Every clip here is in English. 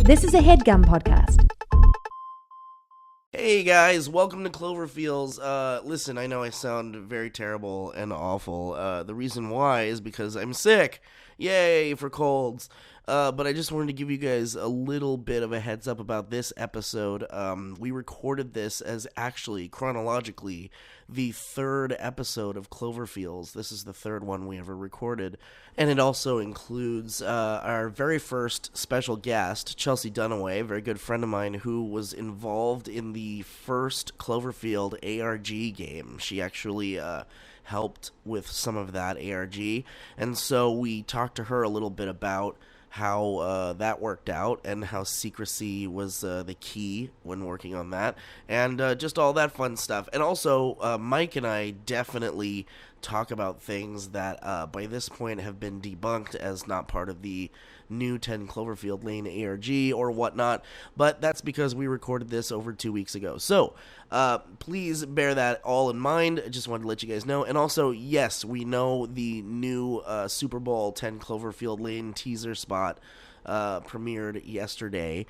This is a HeadGum podcast. Hey guys, welcome to Cloverfeels. Listen, I know I sound very terrible and awful. The reason why is because I'm sick. Yay for colds. But I just wanted to give you guys a little bit of a heads up about this episode. We recorded this as actually, chronologically, the third episode of Cloverfeels. This is the third one we ever recorded. And it also includes our very first special guest, Chelsea Dunaway, a very good friend of mine who was involved in the first Cloverfield ARG game. She actually helped with some of that ARG. And so we talked to her a little bit about how that worked out and how secrecy was the key when working on that, and just all that fun stuff. And also, Mike and I definitely talk about things that by this point have been debunked as not part of the new 10 Cloverfield Lane ARG or whatnot, but that's because we recorded this over 2 weeks ago. So please bear that all in mind. I just wanted to let you guys know. And also, yes, we know the new Super Bowl 10 Cloverfield Lane teaser spot premiered yesterday.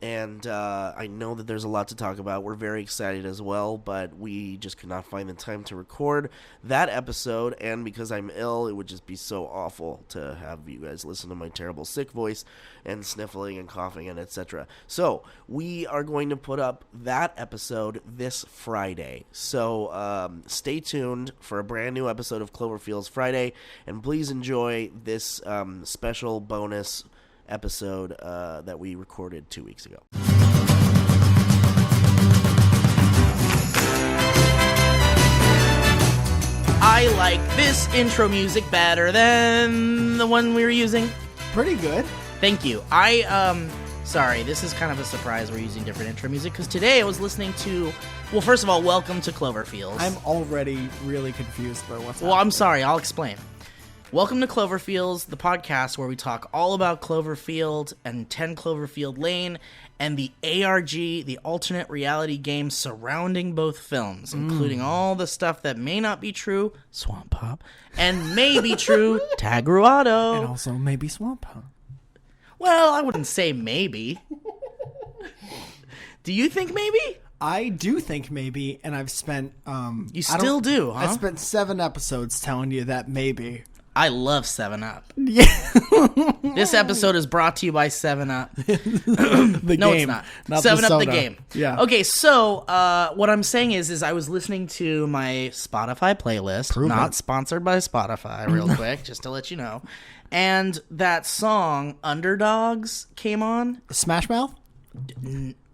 And I know that there's a lot to talk about. We're very excited as well, but we just could not find the time to record that episode. And because I'm ill, it would just be so awful to have you guys listen to my terrible sick voice and sniffling and coughing and etc. So we are going to put up that episode this Friday. So stay tuned for a brand new episode of Cloverfield's Friday. And please enjoy this special bonus episode that we recorded 2 weeks ago. I like this intro music better than the one we were using. Pretty good. Thank you. Sorry, this is kind of a surprise we're using different intro music, because today I was listening to, well, first of all, welcome to Cloverfields. I'm already really confused by what's happening. Well, I'm sorry, I'll explain. Welcome to Cloverfields, the podcast where we talk all about Cloverfield and 10 Cloverfield Lane and the ARG, the alternate reality game surrounding both films, including all the stuff that may not be true, Swamp Pop, and may be true, Tagruato. And also maybe Swamp Pop. Well, I wouldn't say maybe. Do you think maybe? I do think maybe, and I've spent... You still do, huh? I spent 7 episodes telling you that maybe... I love 7-Up. Yeah. This episode is brought to you by 7-Up. The no, game. it's not 7-Up the game. Yeah. Okay, so what I'm saying is I was listening to my Spotify playlist, not sponsored by Spotify, real quick, just to let you know. And that song, Underdogs, came on. Smash Mouth?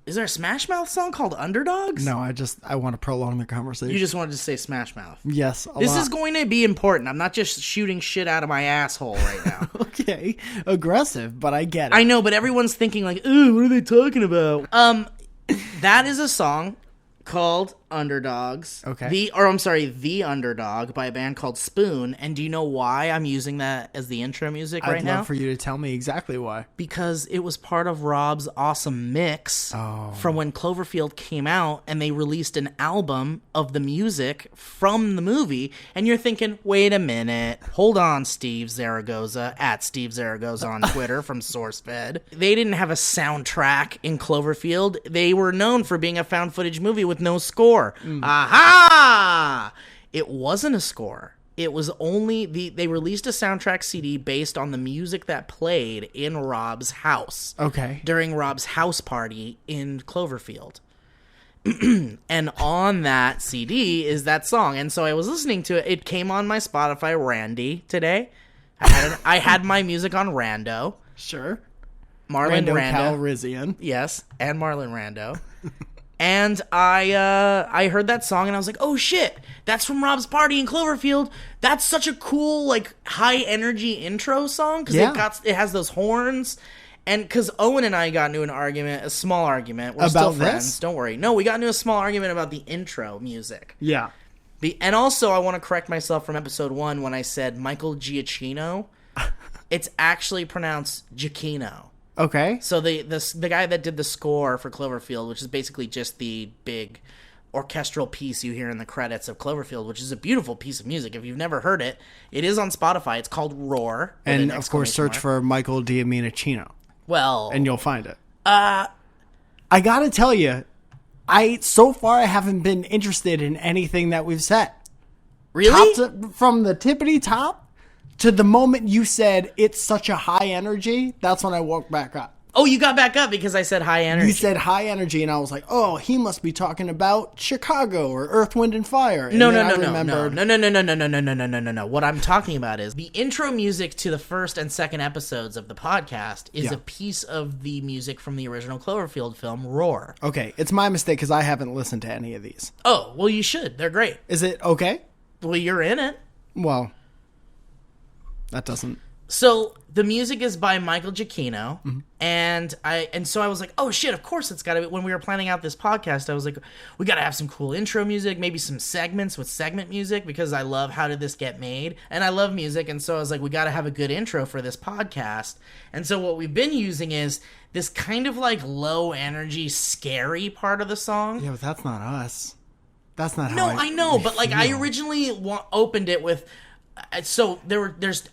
Is there a Smash Mouth song called Underdogs? No, I want to prolong the conversation. You just wanted to say Smash Mouth. Yes, This is going to be important. I'm not just shooting shit out of my asshole right now. Okay. Aggressive, but I get it. I know, but everyone's thinking like, ooh, what are they talking about? That is a song called Underdogs. Okay. The Underdog by a band called Spoon. And do you know why I'm using that as the intro music right now? I'd love for you to tell me exactly why. Because it was part of Rob's awesome mix from when Cloverfield came out, and they released an album of the music from the movie. And you're thinking, wait a minute, hold on, Steve Zaragoza, at Steve Zaragoza on Twitter from SourceFed. They didn't have a soundtrack in Cloverfield. They were known for being a found footage movie with no score. Aha! It wasn't a score. It was only they released a soundtrack CD based on the music that played in Rob's house. Okay. During Rob's house party in Cloverfield. And on that CD is that song. And so I was listening to it. It came on my Spotify Randy today. I had my music on Rando. Sure. Marlon Rando. Calrissian. Yes, and Marlon Rando. And I heard that song and I was like, oh shit, that's from Rob's party in Cloverfield. That's such a cool, like, high energy intro song, because it has those horns. And because Owen and I got into an argument, a small argument. We're still friends. Don't worry. No, we got into a small argument about the intro music. Yeah. And also, I want to correct myself from episode 1 when I said Michael Giacchino. It's actually pronounced Giacchino. Okay. So the guy that did the score for Cloverfield, which is basically just the big orchestral piece you hear in the credits of Cloverfield, which is a beautiful piece of music. If you've never heard it, it is on Spotify. It's called Roar. And of course, search for Michael Giacchino. Well, and you'll find it. I gotta tell you, so far I haven't been interested in anything that we've said. Really? From the tippity top to the moment you said it's such a high energy, that's when I woke back up. Oh, you got back up because I said high energy. You said high energy, and I was like, oh, he must be talking about Chicago or Earth, Wind, and Fire. And No. What I'm talking about is the intro music to the first and second episodes of the podcast is a piece of the music from the original Cloverfield film, Roar. Okay, it's my mistake because I haven't listened to any of these. Oh, well, you should. They're great. Is it okay? Well, you're in it. Well, that doesn't... So the music is by Michael Giacchino, and so I was like, oh shit, of course it's gotta be. When we were planning out this podcast, I was like, we gotta have some cool intro music, maybe some segments with segment music, because I love How Did This Get Made, and I love music, and so I was like, we gotta have a good intro for this podcast. And so what we've been using is this kind of like low energy, scary part of the song. Yeah, but that's not us. That's not how No, I know, but like I originally opened it with, so there's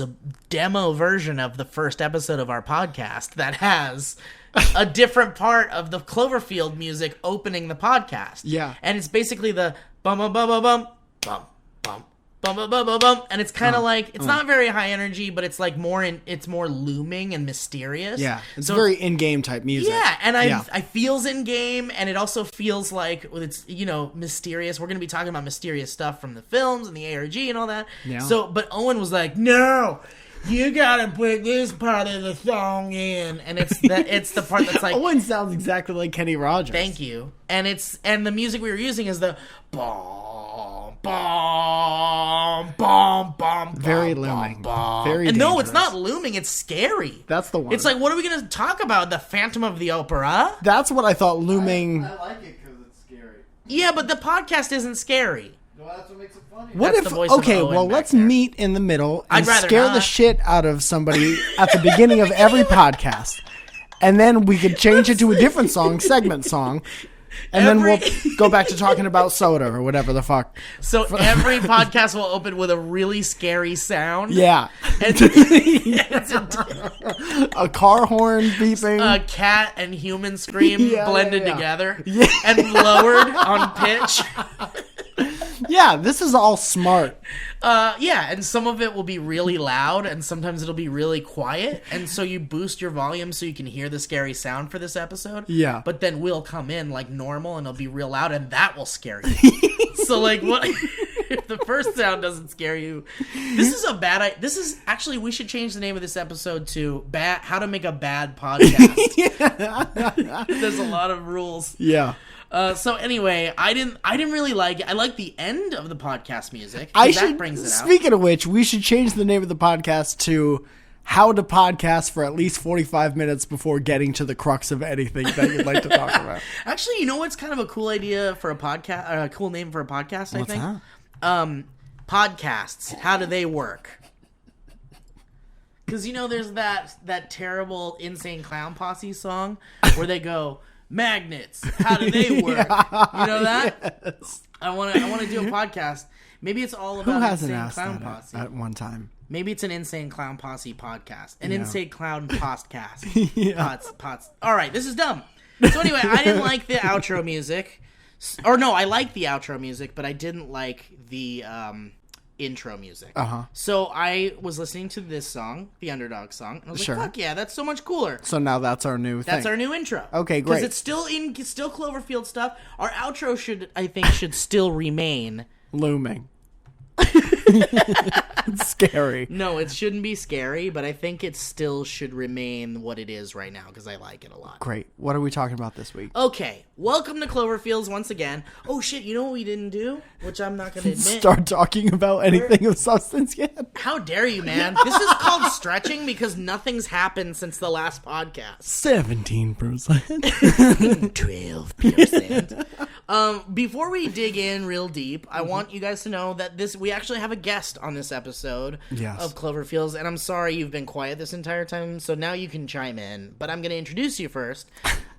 a demo version of the first episode of our podcast that has a different part of the Cloverfield music opening the podcast. Yeah. And it's basically the bum bum bum bum bum bum bum bum bum bum bum bum, and it's kind of like, it's not very high energy, but it's like it's more looming and mysterious. Yeah, it's very in-game type music. Yeah, and I feels in-game, and it also feels like it's, mysterious. We're going to be talking about mysterious stuff from the films and the ARG and all that. Yeah. So, but Owen was like, no, you got to put this part of the song in, and it's the part that's like... Owen sounds exactly like Kenny Rogers. Thank you. And the music we were using is the... Bom, bom, bom, very bom, looming. Bom. Very and dangerous. no, it's not looming. It's scary. That's the one. It's like, what are we going to talk about? The Phantom of the Opera? That's what I thought looming... I like it because it's scary. Yeah, but the podcast isn't scary. No, that's what makes it funny. What That's if... the voice of Okay, Owen well, back let's there. meet in the middle and I'd rather scare the not. shit out of somebody at the beginning of every podcast. And then we could change it to a different segment song. And then we'll go back to talking about soda or whatever the fuck. So every podcast will open with a really scary sound. Yeah. And A car horn beeping. a cat and human scream Yeah, blended yeah. together Yeah. and lowered on pitch. Yeah, this is all smart. Yeah, and some of it will be really loud, and sometimes it'll be really quiet, and so you boost your volume so you can hear the scary sound for this episode. Yeah. But then we'll come in like normal, and it'll be real loud, and that will scare you. So, like, what if the first sound doesn't scare you? This is a bad idea. This is actually, we should change the name of this episode to How to Make a Bad Podcast. There's a lot of rules. Yeah. So anyway, I didn't really like it. I like the end of the podcast music. That brings it out. Speaking of which, we should change the name of the podcast to How to Podcast for at least 45 minutes before getting to the crux of anything that you'd like to talk about. Actually, you know what's kind of a cool idea for a podcast? A cool name for a podcast, I think. That? Podcasts. How do they work? Because there's that terrible Insane Clown Posse song where they go, magnets. How do they work? You know that? Yes. I want to do a podcast. Maybe it's all about Who hasn't Insane asked Clown that Posse. at one time? Maybe it's an Insane Clown Posse podcast. An Yeah. Insane Clown podcast. Yeah. Pots. All right, this is dumb. So anyway, I didn't like the outro music. Or no, I liked the outro music, but I didn't like the intro music. Uh-huh. So I was listening to this song, the Underdog song, and I was Sure. like, fuck yeah, that's so much cooler. So now that's our new thing. That's our new intro. Okay, great. Because it's still Cloverfield stuff. Our outro should still remain. Looming. It's scary. No, it shouldn't be scary, but I think it still should remain what it is right now because I like it a lot. Great. What are we talking about this week? Okay, welcome to Cloverfields once again. Oh shit, you know what we didn't do? Which I'm not going to admit. Start talking about anything of substance yet? How dare you, man? This is called stretching because nothing's happened since the last podcast. 17%. 12%. Before we dig in real deep, I want you guys to know that we actually have a guest on this episode Yes. of Cloverfields, and I'm sorry you've been quiet this entire time, so now you can chime in, but I'm going to introduce you first.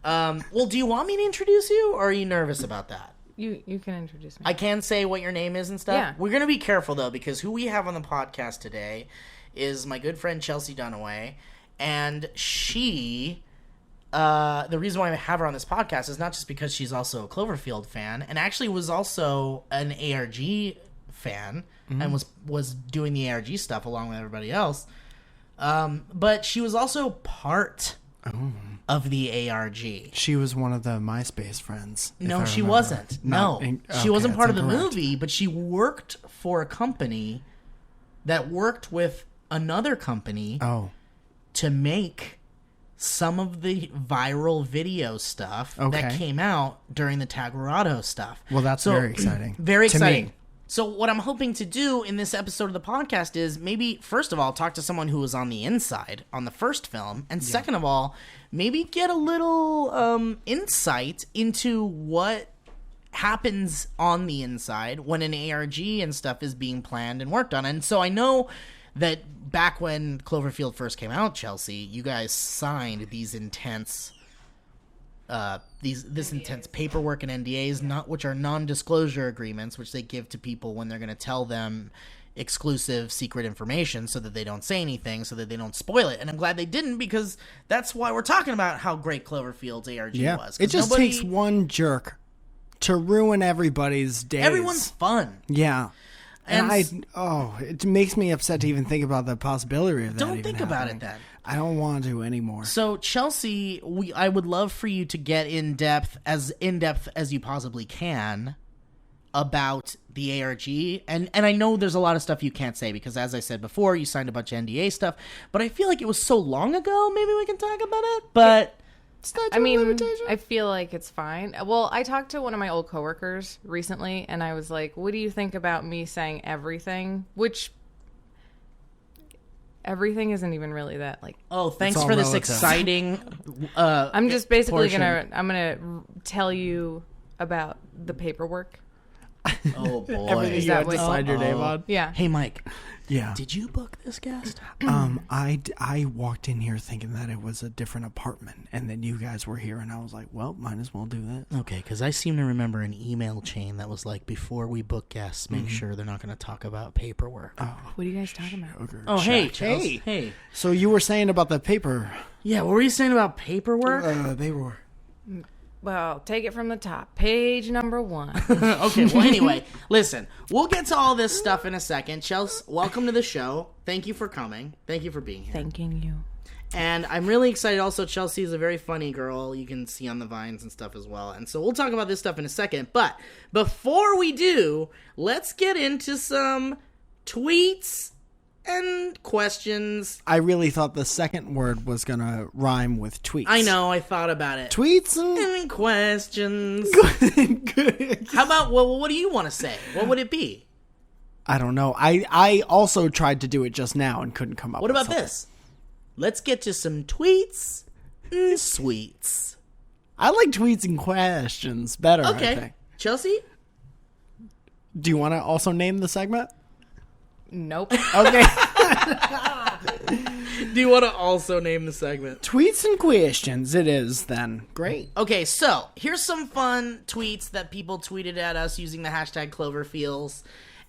Well, do you want me to introduce you, or are you nervous about that? You can introduce me. I can say what your name is and stuff? Yeah. We're going to be careful, though, because who we have on the podcast today is my good friend Chelsea Dunaway, and she the reason why I have her on this podcast is not just because she's also a Cloverfield fan, and actually was also an ARG fan, and was doing the ARG stuff along with everybody else. But she was also part of the ARG. She was one of the MySpace friends. No, she wasn't. She wasn't part of the incorrect. movie, but she worked for a company that worked with another company to make some of the viral video stuff that came out during the Tagarado stuff. Well, that's very exciting. Very To exciting. me. So what I'm hoping to do in this episode of the podcast is maybe, first of all, talk to someone who was on the inside on the first film. And second of all, maybe get a little insight into what happens on the inside when an ARG and stuff is being planned and worked on. And so I know that back when Cloverfield first came out, Chelsea, you guys signed these intense intense paperwork and NDAs, which are non-disclosure agreements, which they give to people when they're going to tell them exclusive secret information so that they don't say anything, so that they don't spoil it. And I'm glad they didn't, because that's why we're talking about how great Cloverfield's ARG was. It just takes one jerk to ruin everybody's days. Everyone's fun. Yeah. And And it makes me upset to even think about the possibility of that. Don't think about it then. I don't want to anymore. So Chelsea, I would love for you to get in depth as you possibly can about the ARG, and I know there's a lot of stuff you can't say because, as I said before, you signed a bunch of NDA stuff. But I feel like it was so long ago. Maybe we can talk about it. But I mean, I feel like it's fine. Well, I talked to one of my old coworkers recently, and I was like, "What do you think about me saying everything?" Which everything isn't even really that like. Oh, thanks all for this relative. exciting. I'm just basically portion. gonna tell you about the paperwork. Oh boy. Everything you had to sign your name on. Yeah. Hey, Mike. Yeah. Did you book this guest? I walked in here thinking that it was a different apartment, and then you guys were here, and I was like, well, might as well do that. Okay, because I seem to remember an email chain that was like, before we book guests, make sure they're not going to talk about paperwork. What are you guys talking about? Oh, hey, Check. Chelsea. Hey. So you were saying about the paper? Yeah, what were you saying about paperwork? They were. Well, take it from the top. Page number 1. Okay, well, anyway, listen, we'll get to all this stuff in a second. Chelsea, welcome to the show. Thank you for coming. Thank you for being here. Thanking you. And I'm really excited. Also, Chelsea is a very funny girl. You can see on the Vines and stuff as well. And so we'll talk about this stuff in a second. But before we do, let's get into some tweets and questions. I really thought the second word was going to rhyme with tweets. I know, I thought about it. Tweets and... And questions. Good. How about, well, what do you want to say? What would it be? I don't know. I also tried to do it just now and couldn't come up What with about something. this? Let's get to some tweets and sweets. I like tweets and questions better, I Okay. think. Chelsea? Do you want to also name the segment? Nope. Okay. Do you want to also name the segment? Tweets and questions it is then. Great. Okay, so here's some fun tweets that people tweeted at us using the hashtag Cloverfeels.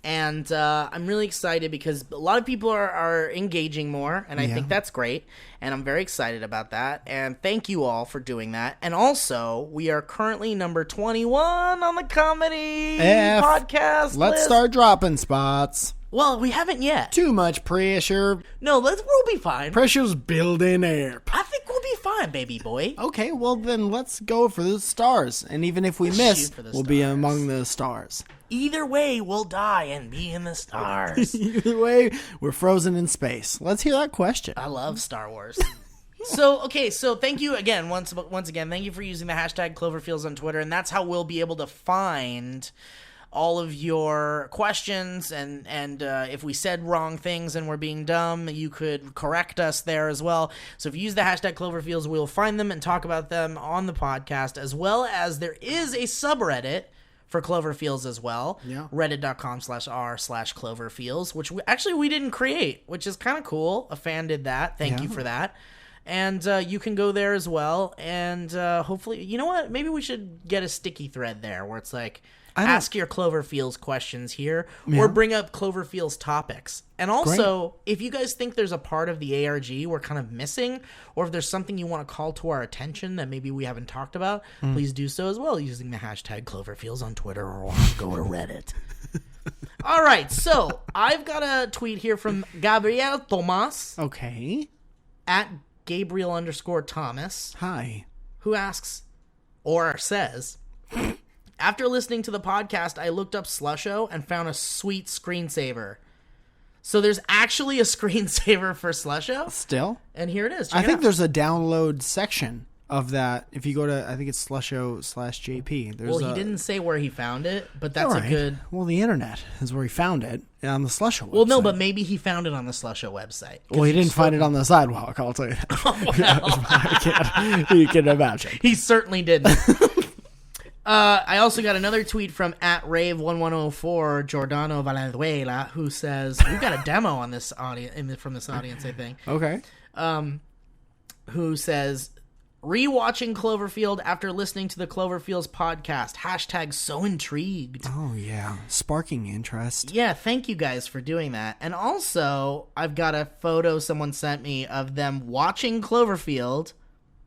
And I'm really excited because a lot of people are engaging more, and I think that's great. And I'm very excited about that. And thank you all for doing that. And also, we are currently number 21 on the comedy podcast Let's list. start dropping spots. Well, we haven't yet. Too much pressure. No, we'll be fine. Pressure's building up. I think we'll be fine, baby boy. Okay, well then let's go for the stars. And even if we Let's miss, shoot for the we'll be stars. among the stars. Either way, we'll die and be in the stars. Either way, we're frozen in space. Let's hear that question. I love Star Wars. So thank you again, once again, thank you for using the hashtag Cloverfeels on Twitter, and that's how we'll be able to find all of your questions, and if we said wrong things and we're being dumb, you could correct us there as well. So if you use the hashtag Cloverfields, we'll find them and talk about them on the podcast, as well as there is a subreddit for Cloverfields as well. Yeah. Reddit.com/r/Cloverfields, which we didn't create, which is kind of cool. A fan did that. Thank you for that. And you can go there as well. And hopefully, you know what? Maybe we should get a sticky thread there where it's like, ask your Cloverfields questions here, or bring up Cloverfields topics. And also, if you guys think there's a part of the ARG we're kind of missing, or if there's something you want to call to our attention that maybe we haven't talked about, please do so as well using the hashtag Cloverfields on Twitter or go to Reddit. All right, so I've got a tweet here from Gabriel Tomas. Okay. At Gabriel_Thomas. Hi. Who asks, or says, after listening to the podcast, I looked up Slusho and found a sweet screensaver. So there's actually a screensaver for Slusho? Still? And here it is. I think there's a download section of that. If you go to, I think it's Slusho/JP. Well, he didn't say where he found it, but that's a good... Well, the internet is where he found it, on the Slusho website. Well, no, but maybe he found it on the Slusho website. Well, he didn't find it on the sidewalk, I'll tell you that. You can imagine. He certainly didn't. I also got another tweet from @Rave1104 Giordano Valenzuela, who says, we've got a demo on this audience, from this audience, I think. Okay. Who says, rewatching Cloverfield after listening to the Cloverfields podcast. Hashtag so intrigued. Oh, yeah. Sparking interest. Yeah, thank you guys for doing that. And also, I've got a photo someone sent me of them watching Cloverfield.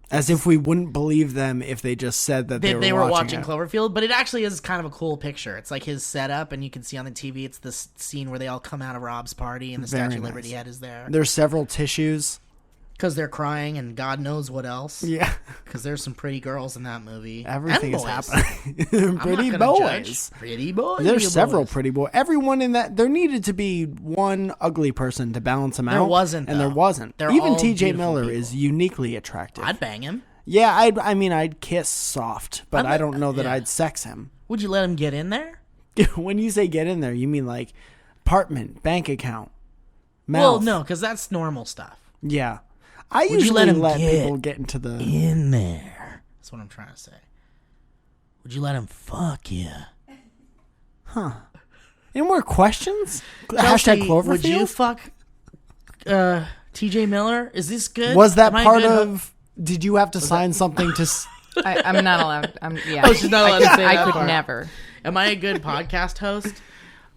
As if we wouldn't believe them if they just said that they were watching Cloverfield, but it actually is kind of a cool picture. It's like his setup, and you can see on the TV, it's this scene where they all come out of Rob's party, and the Statue of Liberty head is there. There's several tissues. Because they're crying, and God knows what else. Yeah. Because there's some pretty girls in that movie. Everything is happening. Pretty boys. Pretty boys. There's several pretty boys. Everyone in that, there needed to be one ugly person to balance them out. There wasn't, and though. there wasn't. They're Even all T.J. beautiful Miller people. is uniquely attractive. I'd bang him. Yeah, I'd kiss soft, but I don't know that I'd sex him. Would you let him get in there? When you say get in there, you mean like apartment, bank account, mouth. Well, no, because that's normal stuff. Yeah. I Would you usually let people get into the... in there. That's what I'm trying to say. Would you let him fuck you? Huh. Any more questions? Chelsea, Hashtag Cloverfield? would you fuck TJ Miller? Is this good? Was that Am I part good? of... Did you have to sign something to... I'm not allowed. Yeah. Oh, she's not allowed to say I that could part. never. Am I a good podcast host?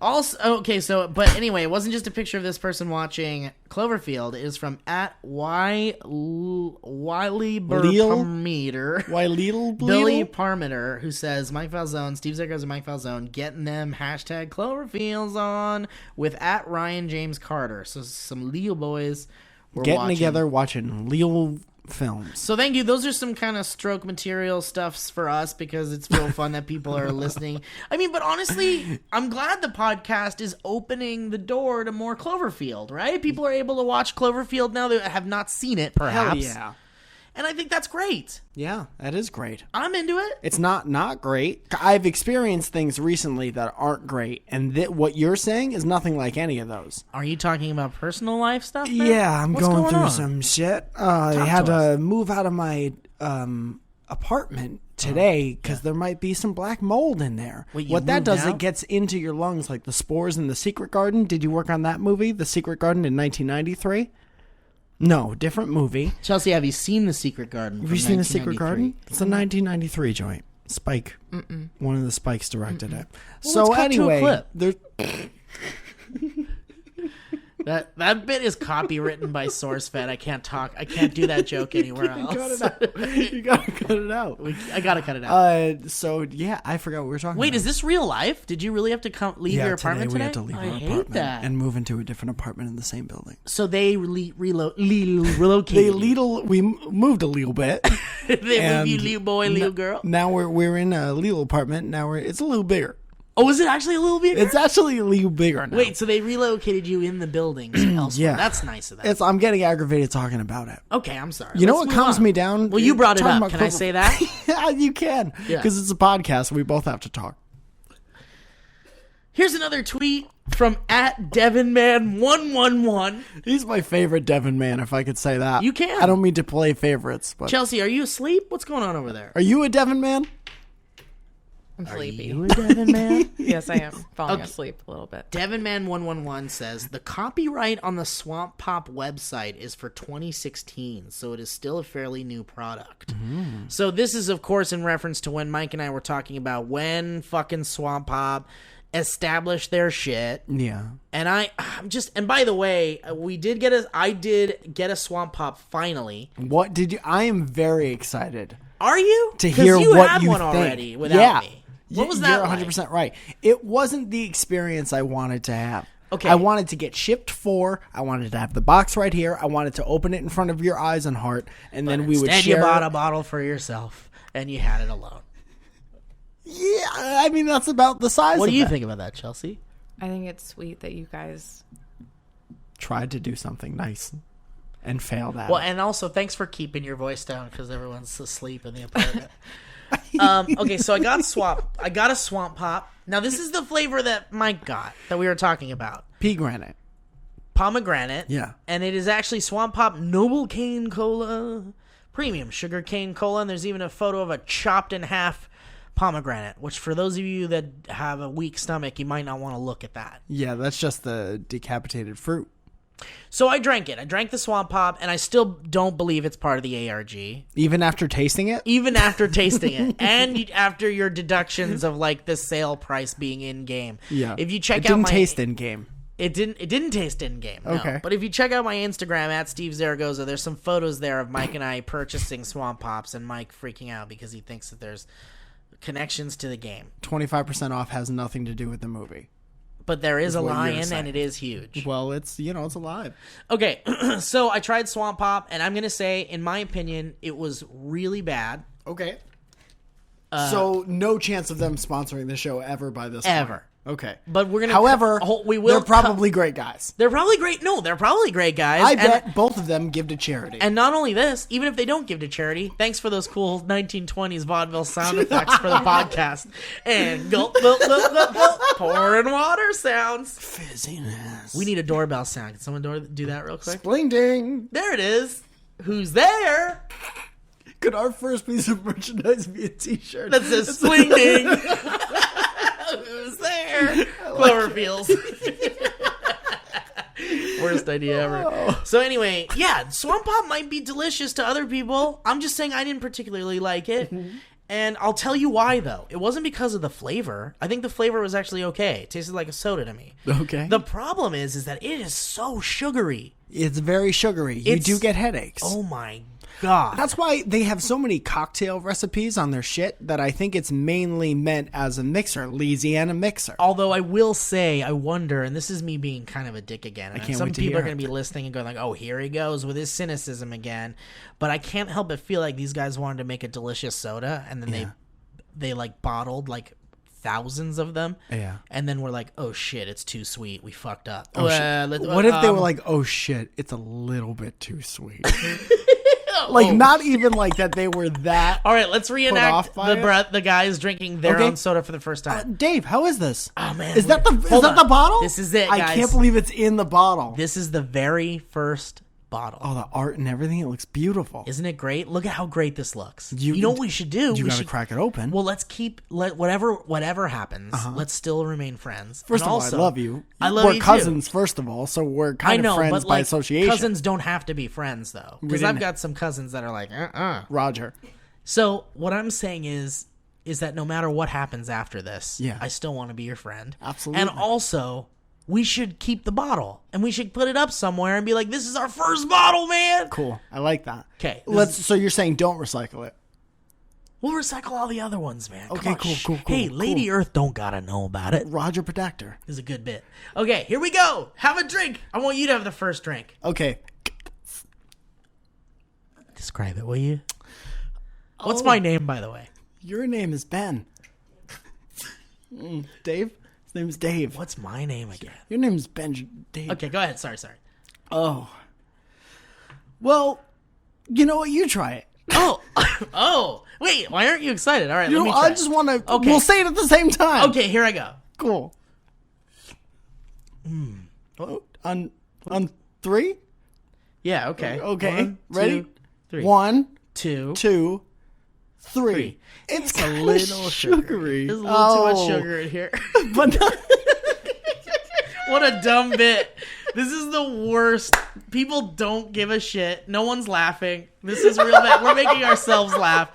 Also, okay, so, but anyway, it wasn't just a picture of this person watching Cloverfield. It is from @WileyBurParmeter. Billy Parmeter, who says, Mike Falzone, Steve Zegers and Mike Falzone, getting them hashtag Cloverfields on with @Ryan James Carter. So some Leo boys were Getting watching. together, watching Leo films. So thank you. Those are some kind of stroke material stuffs for us because it's real fun that people are listening. I mean, but honestly, I'm glad the podcast is opening the door to more Cloverfield, right? People are able to watch Cloverfield now that have not seen it, perhaps. Hell yeah. And I think that's great. Yeah, that is great. I'm into it. It's not great. I've experienced things recently that aren't great, and what you're saying is nothing like any of those. Are you talking about personal life stuff now? Yeah, I'm What's going through on? some shit. I had to move out of my apartment today because there might be some black mold in there. Wait, you what that moved does, out? it gets into your lungs like the spores in The Secret Garden. Did you work on that movie, The Secret Garden, in 1993? No, different movie. Chelsea, have you seen The Secret Garden? Have you seen The Secret Garden? It's a 1993 joint. Spike. One of the Spikes directed it. Well, So let's cut to a anyway, clip. there's... That bit is copywritten by SourceFed. I can't talk. I can't do that joke anywhere else. You gotta cut it out. I gotta cut it out. So yeah, I forgot what we were talking about. Wait, is this real life? Did you really have to leave your apartment today? We today? had to leave I our hate apartment that. and move into a different apartment in the same building. So they relocated. We moved a little bit. They and moved you, little boy, little girl. Now we're in a little apartment. Now it's a little bigger. Oh, is it actually a little bigger? It's actually a little bigger now. Wait, so they relocated you in the buildings elsewhere. Yeah. That's nice of them. I'm getting aggravated talking about it. Okay, I'm sorry. You know Let's what move calms on. me down? Well, you brought it Talking up. about Can I say that? Yeah, you can. Yeah. Because it's a podcast. We both have to talk. Here's another tweet from @DevinMan111. He's my favorite Devin man, if I could say that. You can. I don't mean to play favorites, but Chelsea, are you asleep? What's going on over there? are you a Devin man? I'm sleepy. You a Devin man? Yes, I am falling asleep a little bit. Devinman111 says, the copyright on the Swamp Pop website is for 2016, so it is still a fairly new product. So this is, of course, in reference to when Mike and I were talking about when fucking Swamp Pop established their shit. Yeah. And and by the way, I did get a Swamp Pop finally. What did you? I am very excited. Are you? To hear you what had you one think. already without me. What was that You're like? 100% right. It wasn't the experience I wanted to have. Okay. I wanted to get shipped for. I wanted to have the box right here. I wanted to open it in front of your eyes and heart, and then we would Instead, share. you bought a bottle for yourself, and you had it alone. Yeah, I mean that's about the size. What of do you it. think about that, Chelsea? I think it's sweet that you guys... Tried to do something nice and failed at Well, it. and also thanks for keeping your voice down because everyone's asleep in the apartment. Okay, so I got a Swamp Pop. Now this is the flavor that Mike got that we were talking about. Pea granite. Pomegranate. Yeah. And it is actually Swamp Pop Noble Cane Cola, premium sugar cane cola, and there's even a photo of a chopped in half pomegranate, which for those of you that have a weak stomach, you might not want to look at that. Yeah, that's just the decapitated fruit. So I drank it. I drank the Swamp Pop, and I still don't believe it's part of the ARG. Even after tasting it? Even after tasting it, and after your deductions of like the sale price being in game. Yeah. If you check it out didn't my taste in game. It didn't taste in game. No. Okay. But if you check out my Instagram at Steve Zaragoza, there's some photos there of Mike and I purchasing Swamp Pops, and Mike freaking out because he thinks that there's connections to the game. 25% off has nothing to do with the movie. But there is a what you're lion, saying. and it is huge. Well, it's alive. Okay, so I tried Swamp Pop, and I'm going to say, in my opinion, it was really bad. Okay. So no chance of them sponsoring the show ever by this Ever. point. Okay. But we're going to... However, we will they're probably great guys. They're probably great. No, they're probably great guys. I and- bet both of them give to charity. And not only this, even if they don't give to charity, thanks for those cool 1920s vaudeville sound effects for the podcast. And gulp, gulp, gulp, gulp, gulp, pouring water sounds. Fizziness. We need a doorbell sound. Can someone do that real quick? Bling ding. There it is. Who's there? Could our first piece of merchandise be a t-shirt? That says swing ding. Who's there? Cloverfeels. Worst idea ever. So anyway, yeah, Swamp Pop might be delicious to other people. I'm just saying I didn't particularly like it. And I'll tell you why, though. It wasn't because of the flavor. I think the flavor was actually okay. It tasted like a soda to me. Okay. The problem is that it is so sugary. It's very sugary. You do get headaches. Oh my God. That's why they have so many cocktail recipes on their shit that I think it's mainly meant as a mixer, Louisiana mixer. Although I will say, I wonder, and this is me being kind of a dick again. And can't some wait to people hear are going to be listening and going like, "Oh, here he goes with his cynicism again." But I can't help but feel like these guys wanted to make a delicious soda, and then they like bottled like thousands of them. Yeah. And then we're like, "Oh shit, it's too sweet. We fucked up." What if they were like, oh shit, it's a little bit too sweet? Like, not even like that they were that. All right, let's reenact off by the guys drinking their own soda for the first time. Dave, how is this? Oh man, Is that the hold on. the bottle? This is it, I guys. can't believe it's in the bottle. This is the very first bottle. Oh, the art and everything, it looks beautiful. Isn't it great? Look at how great this looks. You- You know what we should do? You we gotta should crack it open. Well, let's whatever happens. Let's still remain friends. First And of all, also, I love you. I love we're you too. cousins, first of all, so we're I kind know, of friends but by like association. cousins don't have to be friends though, because I've didn't- got some cousins that are like, Roger. So what I'm saying is that no matter what happens after this, Yeah. I still want to be your friend. Absolutely. And also, we should keep the bottle and we should put it up somewhere and be like, "This is our first bottle, man." Cool. I like that. 'Kay, So you're saying don't recycle it. We'll recycle all the other ones, man. Come Okay, on, cool, shh. cool, Hey, cool. Lady Earth don't gotta know about it. Roger Protector. Is a good bit. Okay, here we go. Have a drink. I want you to have the first drink. Okay. Describe it, will you? What's my name, by the way? Your name is Ben. Dave? His name's Dave. What's my name again? Your name's Ben. Dave. Okay, go ahead. Sorry. Oh. Well, you know what? You try it. Oh, wait. Why aren't you excited? All right, You let know, me try. I just want to. Okay. We'll say it at the same time. Okay, here I go. Cool. Oh, on three? Yeah, okay. Okay. 1, Ready? 2, 3. 1, 2, 2, 3. It's a kinda little sugary. There's a little too much sugar in here. But not... What a dumb bit. This is the worst. People don't give a shit. No one's laughing. This is real bad. We're making ourselves laugh.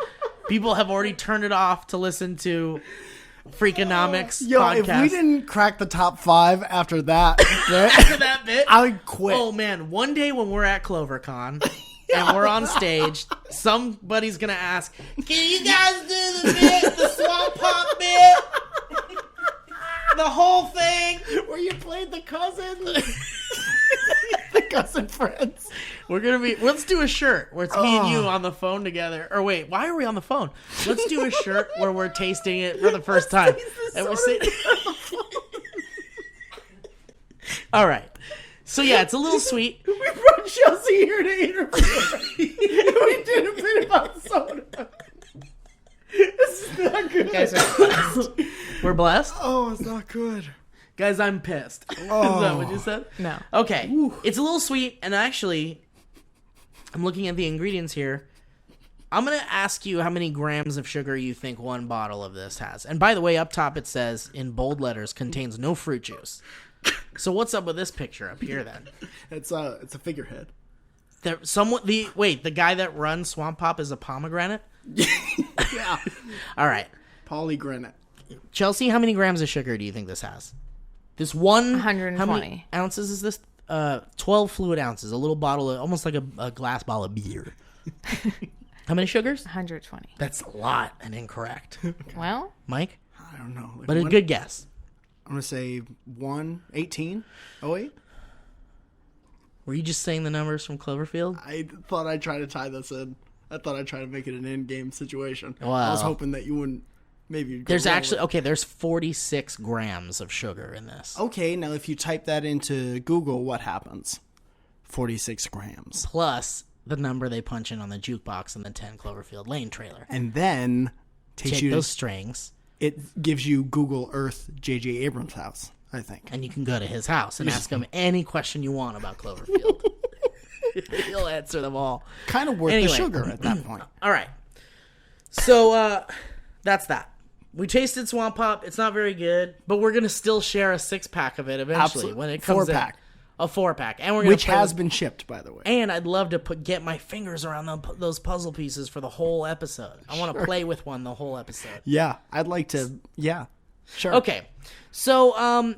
People have already turned it off to listen to Freakonomics podcast. If we didn't crack the top 5 after that, After that bit, I would quit. oh man, one day when we're at CloverCon and we're on stage, somebody's gonna ask, "Can you guys do the bit, the Swamp Pop bit, the whole thing?" Where you played the cousin, the cousin friends. Let's do a shirt where it's me and you on the phone together. Or wait, why are we on the phone? Let's do a shirt where we're tasting it for the first time. And we're sitting. All right. So yeah, it's a little sweet. We brought Chelsea here to interview. We did a bit about soda. This is not good. You guys are blessed. We're blessed. Oh, it's not good. Guys, I'm pissed. Oh. Is that what you said? No. Okay. It's a little sweet, and actually, I'm looking at the ingredients here. I'm going to ask you how many grams of sugar you think one bottle of this has. And by the way, up top it says, in bold letters, contains no fruit juice. So what's up with this picture up here, then? It's a figurehead. The guy that runs Swamp Pop is a pomegranate? Yeah. All right. Polygranate. Chelsea, how many grams of sugar do you think this has? This one... 120. How many ounces is this? 12 fluid ounces. A little bottle, almost like a glass bottle of beer. How many sugars? 120. That's a lot and incorrect. Well, Mike? I don't know. Like But a good guess. I'm going to say 118. 08. Were you just saying the numbers from Cloverfield? I thought I'd try to tie this in. I thought I'd try to make it an in-game situation. Wow. I was hoping that you wouldn't maybe go There's roll actually... it. Okay, there's 46 grams of sugar in this. Okay, now if you type that into Google, what happens? 46 grams. Plus the number they punch in on the jukebox in the 10 Cloverfield Lane trailer. And then takes Take you those strings, it gives you Google Earth J.J. Abrams' house, I think. and you can go to his house and ask him any question you want about Cloverfield. He'll answer them all. Kind of worth Anyway. the sugar at that point. All right. So that's that. We tasted Swamp Pop. It's not very good, but we're going to still share a 6-pack of it eventually when it comes in. 4-pack. A 4-pack. And we're gonna Which play has with- been shipped, by the way. And I'd love to get my fingers around those puzzle pieces for the whole episode. I want to play with one the whole episode. Yeah, I'd like to. Yeah, sure. Okay. So,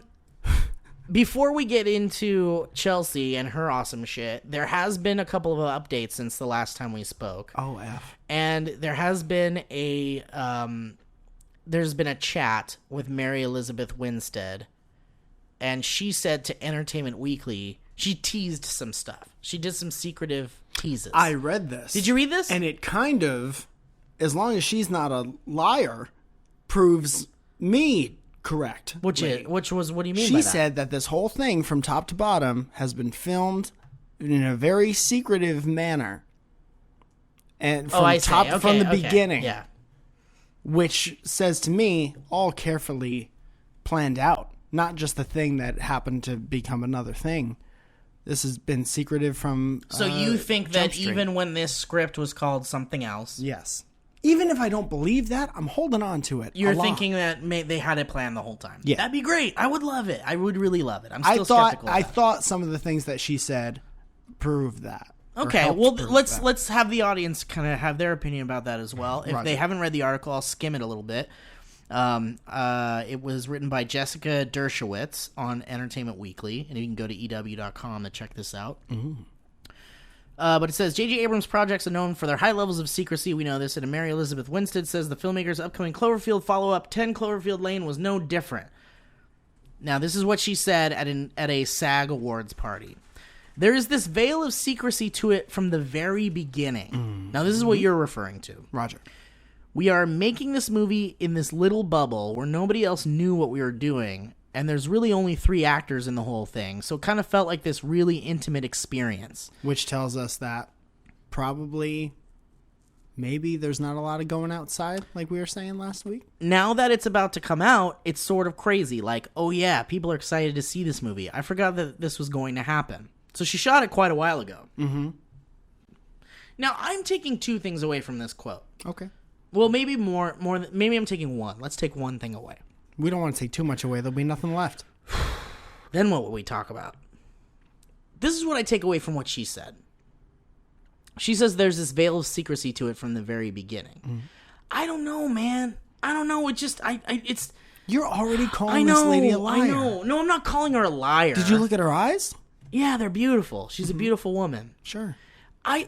before we get into Chelsea and her awesome shit, there has been a couple of updates since the last time we spoke. Oh, F. And there has been there's been a chat with Mary Elizabeth Winstead, and she said to Entertainment Weekly, she teased some stuff. She did some secretive teases. I read this. Did you read this? And it kind of, as long as she's not a liar, proves me correct. Which Lady. was, what do you mean by She that? said that this whole thing from top to bottom has been filmed in a very secretive manner. And from I see. top Okay, from the okay. beginning. Yeah. Which says to me, all carefully planned out. Not just the thing that happened to become another thing. This has been secretive from So you think Jump that Street. even when this script was called something else, Yes. Even if I don't believe that, I'm holding on to it. you're a lot. thinking that they had it planned the whole time? Yeah. That'd be great. I would love it. I would really love it. I'm I still skeptical. thought of that. thought some of the things that she said proved that. or Okay, helped well, prove let's that. have the audience kind of have their opinion about that as well. If Roger. they haven't read the article, I'll skim it a little bit. It was written by Jessica Dershowitz on Entertainment Weekly, and you can go to EW.com to check this out. But it says, J.J. Abrams' projects are known for their high levels of secrecy. We know this. And Mary Elizabeth Winstead says the filmmaker's upcoming Cloverfield follow-up, 10 Cloverfield Lane, was no different. Now, this is what she said at a SAG Awards party. There is this veil of secrecy to it from the very beginning. Now, this is what you're referring to. Roger. We are making this movie in this little bubble where nobody else knew what we were doing, and there's really only 3 actors in the whole thing, so it kind of felt like this really intimate experience. Which tells us that probably maybe there's not a lot of going outside, like we were saying last week. Now that it's about to come out, it's sort of crazy. Like, oh yeah, people are excited to see this movie. I forgot that this was going to happen. So she shot it quite a while ago. Mm-hmm. Now, I'm taking 2 things away from this quote. Okay. Well, maybe more. Maybe I'm taking one. Let's take one thing away. We don't want to take too much away. There'll be nothing left. Then what will we talk about? This is what I take away from what she said. She says there's this veil of secrecy to it from the very beginning. Mm. I don't know, man. I don't know. It just, it's... You're already calling this lady a liar. I know. No, I'm not calling her a liar. Did you look at her eyes? Yeah, they're beautiful. She's a beautiful woman. Sure. I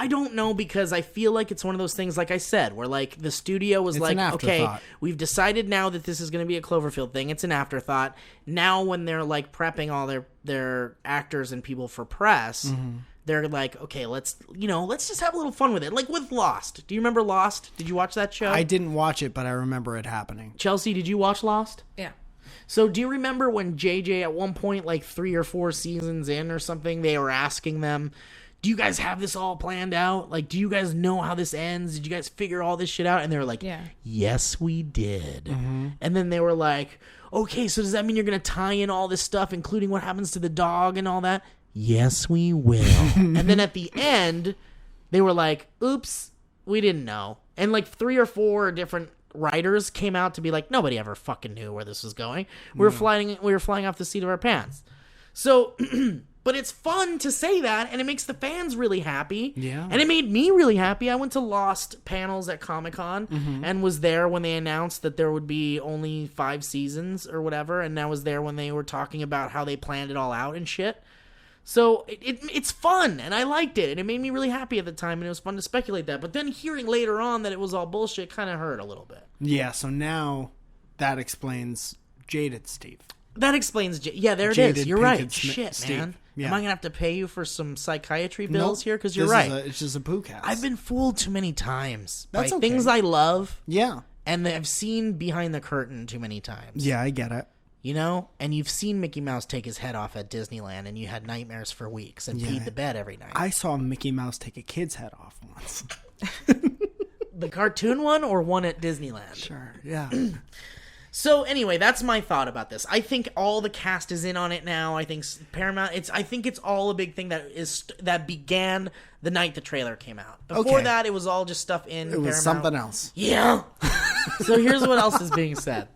don't know, because I feel like it's one of those things, like I said, where like the studio was like, okay, we've decided now that this is going to be a Cloverfield thing. It's an afterthought. Now when they're like prepping all their actors and people for press, they're like, okay, let's just have a little fun with it. Like with Lost. Do you remember Lost? Did you watch that show? I didn't watch it, but I remember it happening. Chelsea, did you watch Lost? Yeah. So do you remember when JJ at one point, like 3 or 4 seasons in or something, they were asking them, do you guys have this all planned out? Like, do you guys know how this ends? Did you guys figure all this shit out? And they were like, yes, we did. Mm-hmm. And then they were like, okay, so does that mean you're going to tie in all this stuff, including what happens to the dog and all that? Yes, we will. And then at the end, they were like, oops, we didn't know. And like 3 or 4 different writers came out to be like, nobody ever fucking knew where this was going. We were flying off the seat of our pants. So... But it's fun to say that, and it makes the fans really happy. Yeah. And it made me really happy. I went to Lost panels at Comic-Con and was there when they announced that there would be only 5 seasons or whatever, and I was there when they were talking about how they planned it all out and shit. So it's fun, and I liked it, and it made me really happy at the time, and it was fun to speculate that. But then hearing later on that it was all bullshit kind of hurt a little bit. Yeah, so now that explains Jaded Steve. That explains... Yeah, there it is. You're right. Shit, Steve. Man. Yeah. Am I going to have to pay you for some psychiatry bills here? Because you're right. It's just a poo cast. I've been fooled too many times by That's okay. things I love. Yeah. And I've seen behind the curtain too many times. Yeah, I get it. You know? And you've seen Mickey Mouse take his head off at Disneyland, and you had nightmares for weeks and peed the bed every night. I saw Mickey Mouse take a kid's head off once. The cartoon one or one at Disneyland? Sure, yeah. So anyway, that's my thought about this. I think all the cast is in on it now. I think Paramount. I think it's all a big thing that began the night the trailer came out. Before that, it was all just stuff in Paramount. It was something else. Yeah. So here's what else is being said.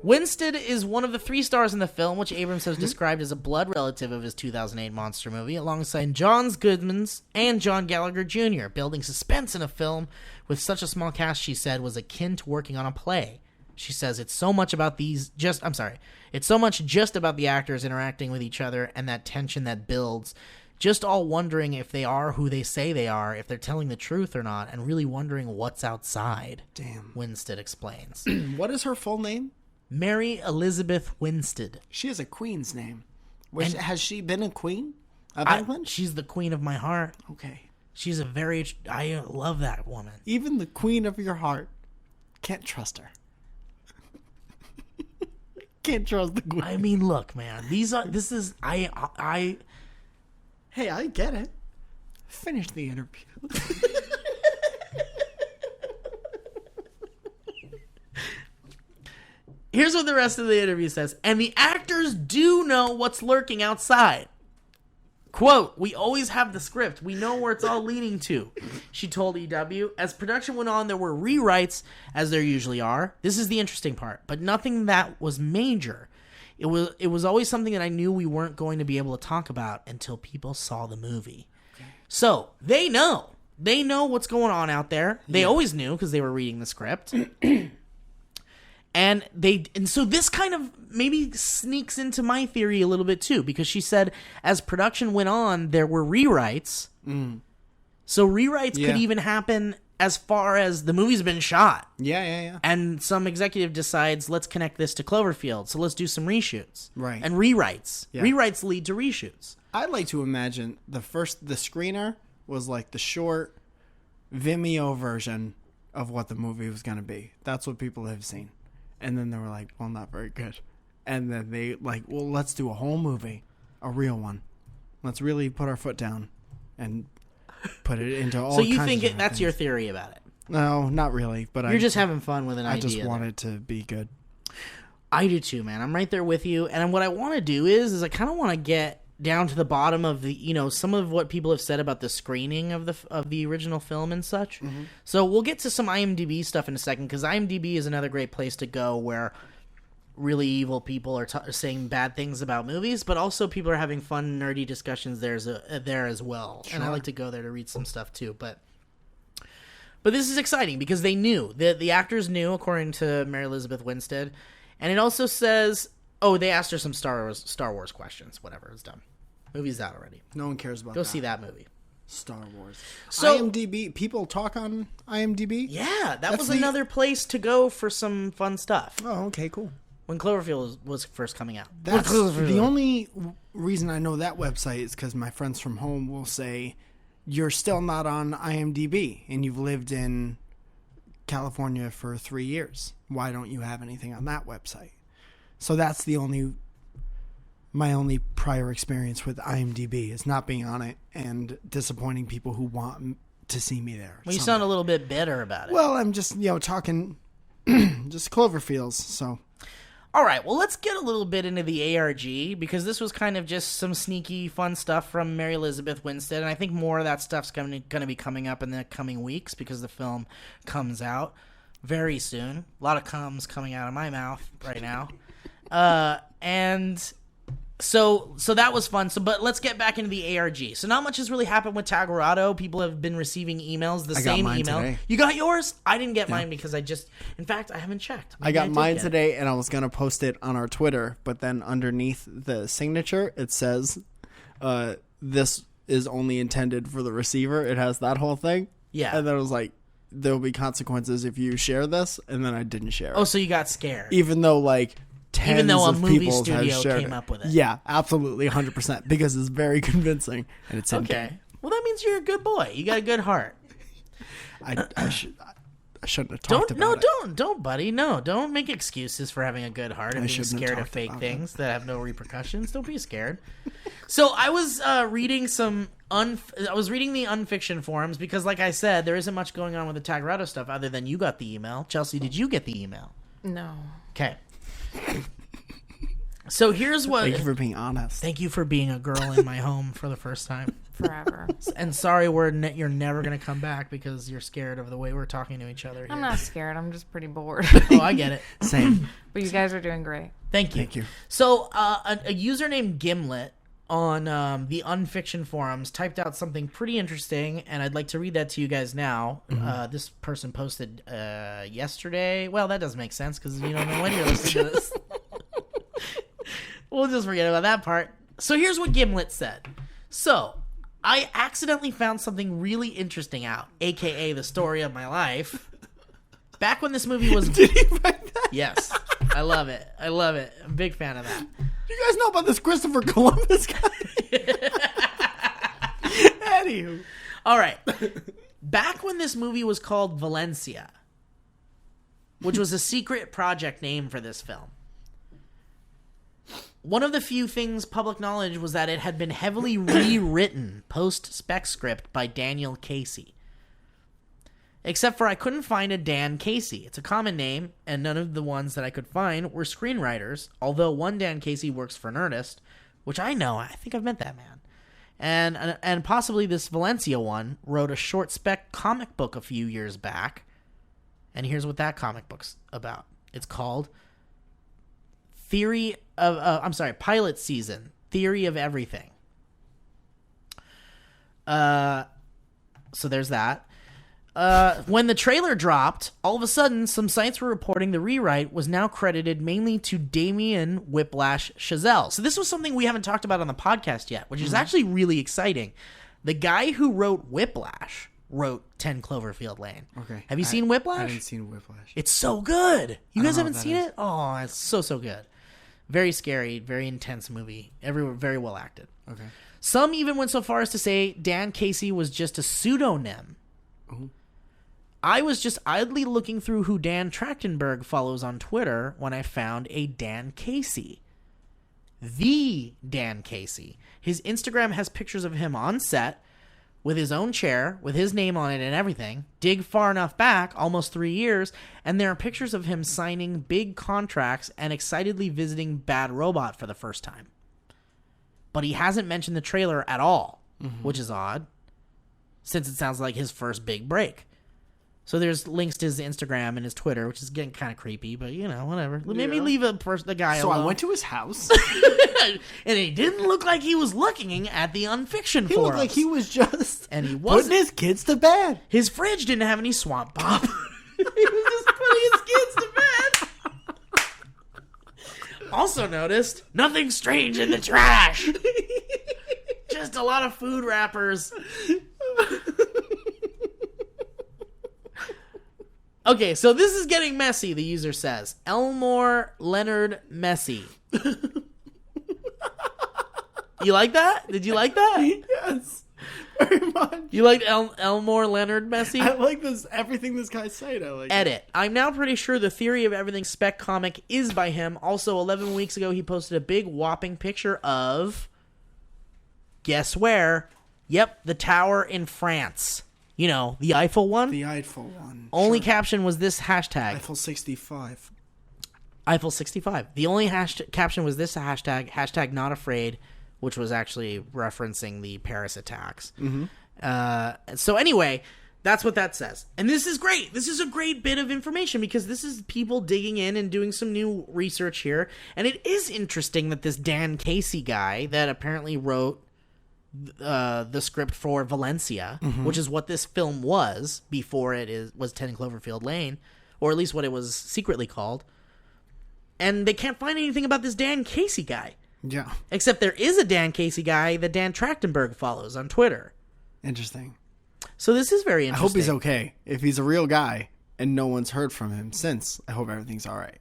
Winstead is one of the 3 stars in the film, which Abrams has described as a blood relative of his 2008 monster movie, alongside John Goodman's and John Gallagher Jr. Building suspense in a film with such a small cast, she said, was akin to working on a play. She says it's so much it's so much just about the actors interacting with each other and that tension that builds, just all wondering if they are who they say they are, if they're telling the truth or not, and really wondering what's outside. Damn. Winstead explains. What is her full name? Mary Elizabeth Winstead. She has a queen's name. Has she been a queen of England? She's the queen of my heart. Okay. She's I love that woman. Even the queen of your heart. Can't trust her. Can't trust the queen. I mean, look, man. Hey, I get it. Finish the interview. Here's what the rest of the interview says. And the actors do know what's lurking outside. Quote, we always have the script. We know where it's all leading to, she told EW. As production went on, there were rewrites, as there usually are. This is the interesting part. But nothing that was major. It was always something that I knew we weren't going to be able to talk about until people saw the movie. Okay. So, they know. They know what's going on out there. They always knew because they were reading the script. And so this kind of maybe sneaks into my theory a little bit too, because she said as production went on, there were rewrites. Mm. So rewrites could even happen as far as the movie's been shot. Yeah. And some executive decides, let's connect this to Cloverfield, so let's do some reshoots. Right. And rewrites. Yeah. Rewrites lead to reshoots. I'd like to imagine the screener was like the short Vimeo version of what the movie was going to be. That's what people have seen. And then they were like, well, not very good. And then they like, well, let's do a whole movie, a real one. Let's really put our foot down and put it into all. So you kinds think of that's things. your theory about it? No, not really. But you're just having fun with an idea. I just want it to be good. I do too, man. I'm right there with you. And what I want to do is I kind of want to get down to the bottom of the, some of what people have said about the screening of the original film and such. Mm-hmm. So we'll get to some IMDb stuff in a second, because IMDb is another great place to go where really evil people are saying bad things about movies, but also people are having fun, nerdy discussions there as well. Sure. And I like to go there to read some stuff too. But this is exciting because they knew. The actors knew, according to Mary Elizabeth Winstead. And it also says, they asked her some Star Wars questions. Whatever, it's done. Movie's out already. No one cares about Go see that movie. Star Wars. So, IMDb, people talk on IMDb? Yeah, that was another place to go for some fun stuff. Oh, okay, cool. When Cloverfield was first coming out. That's the only reason I know that website is because my friends from home will say, you're still not on IMDb and you've lived in California for 3 years. Why don't you have anything on that website? So that's my only prior experience with IMDb is not being on it and disappointing people who want to see me there. Well, you sound a little bit bitter about it. Well, I'm just, talking just Cloverfeels, so... All right, well, let's get a little bit into the ARG, because this was kind of just some sneaky, fun stuff from Mary Elizabeth Winstead, and I think more of that stuff's going to be coming up in the coming weeks, because the film comes out very soon. A lot of cums coming out of my mouth right now. And so that was fun. But let's get back into the ARG. So not much has really happened with Tagarado. People have been receiving emails, the same email. Today. You got yours? I didn't get mine because in fact, I haven't checked. Maybe I got mine today, and I was going to post it on our Twitter, but then underneath the signature, it says, this is only intended for the receiver. It has that whole thing. Yeah. And then I was like, there will be consequences if you share this, and then I didn't share it. Oh, so you got scared. Even though, tens a of movie people studio have shared came up with it. Yeah, absolutely, 100%, because it's very convincing, and it's okay. Well, that means you're a good boy. You got a good heart. I shouldn't have talked about it. Don't, buddy. No, don't make excuses for having a good heart and being scared of fake things that have no repercussions. Don't be scared. So I was reading the unfiction forums because, like I said, there isn't much going on with the Tagarado stuff other than you got the email. Chelsea, did you get the email? No. Okay. So here's what... Thank you for being honest. Thank you for being a girl in my home for the first time. Forever. And sorry you're never going to come back because you're scared of the way we're talking to each other here. I'm not scared. I'm just pretty bored. Oh, I get it. Same. But you guys are doing great. Thank you. Thank you. So a user named Gimlet on the Unfiction forums typed out something pretty interesting, and I'd like to read that to you guys now. Mm-hmm. This person posted yesterday. Well, that doesn't make sense because you don't know when you're listening to this. We'll just forget about that part. So here's what Gimlet said. So, I accidentally found something really interesting out, a.k.a. the story of my life. Back when this movie was... Did you find that? Yes. I love it. I'm a big fan of that. You guys know about this Christopher Columbus guy? Anywho. All right. Back when this movie was called Valencia, which was a secret project name for this film, one of the few things public knowledge was that it had been heavily rewritten post-spec script by Daniel Casey. Except for I couldn't find a Dan Casey. It's a common name, and none of the ones that I could find were screenwriters, although one Dan Casey works for Nerdist, which I know. I think I've met that man. And possibly this Valencia one wrote a short spec comic book a few years back. And here's what that comic book's about. It's called Pilot Season, Theory of Everything. So there's that. When the trailer dropped, all of a sudden, some sites were reporting the rewrite was now credited mainly to Damien Whiplash Chazelle. So this was something we haven't talked about on the podcast yet, which is actually really exciting. The guy who wrote Whiplash wrote 10 Cloverfield Lane. Okay. Have you seen Whiplash? I haven't seen Whiplash. It's so good. You guys haven't seen is. it? Oh, it's so good. Very scary, very intense movie. Very well acted. Okay. Some even went so far as to say Dan Casey was just a pseudonym. Ooh. I was just idly looking through who Dan Trachtenberg follows on Twitter when I found a Dan Casey. The Dan Casey. His Instagram has pictures of him on set with his own chair, with his name on it and everything. Dig far enough back, almost 3 years, and there are pictures of him signing big contracts and excitedly visiting Bad Robot for the first time. but he hasn't mentioned the trailer at all, which is odd, since it sounds like his first big break. So there's links to his Instagram and his Twitter, which is getting kind of creepy, but whatever. Maybe leave the guy alone. So I went to his house. And he didn't look like he was looking at the unfiction He forums. looked like he was just and he putting wasn't. his kids to bed. His fridge didn't have any swamp pop. He was just putting his kids to bed. Also noticed, nothing strange in the trash. Just a lot of food wrappers. Okay, so this is getting messy, the user says. Elmore Leonard Messi. You like that? Did you like that? Yes, very much. You liked Elmore Leonard Messi? I like this. Everything this guy's saying, I like. Edit. I'm now pretty sure the Theory of Everything spec comic is by him. Also, 11 weeks ago, he posted a big whopping picture of... Guess where? Yep, the tower in France. The Eiffel one? The Eiffel one. Only caption was this hashtag. Eiffel 65. Eiffel 65. The only caption was this hashtag not afraid, which was actually referencing the Paris attacks. So anyway, that's what that says. And this is great. This is a great bit of information because this is people digging in and doing some new research here. And it is interesting that this Dan Casey guy that apparently wrote the script for Valencia, which is what this film was before was 10 Cloverfield Lane, or at least what it was secretly called. And they can't find anything about this Dan Casey guy. Yeah. Except there is a Dan Casey guy that Dan Trachtenberg follows on Twitter. Interesting. So this is very I interesting. hope he's okay. If he's a real guy and no one's heard from him since, I hope everything's all right.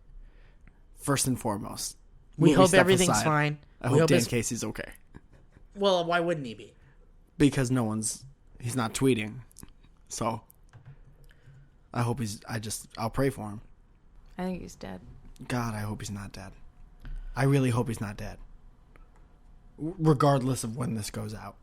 First and foremost. We Movie hope stuff everything's aside, fine. I hope Dan Casey's okay. Well, why wouldn't he be? Because he's not tweeting. So I hope I'll pray for him. I think he's dead. God, I hope he's not dead. I really hope he's not dead. Regardless of when this goes out.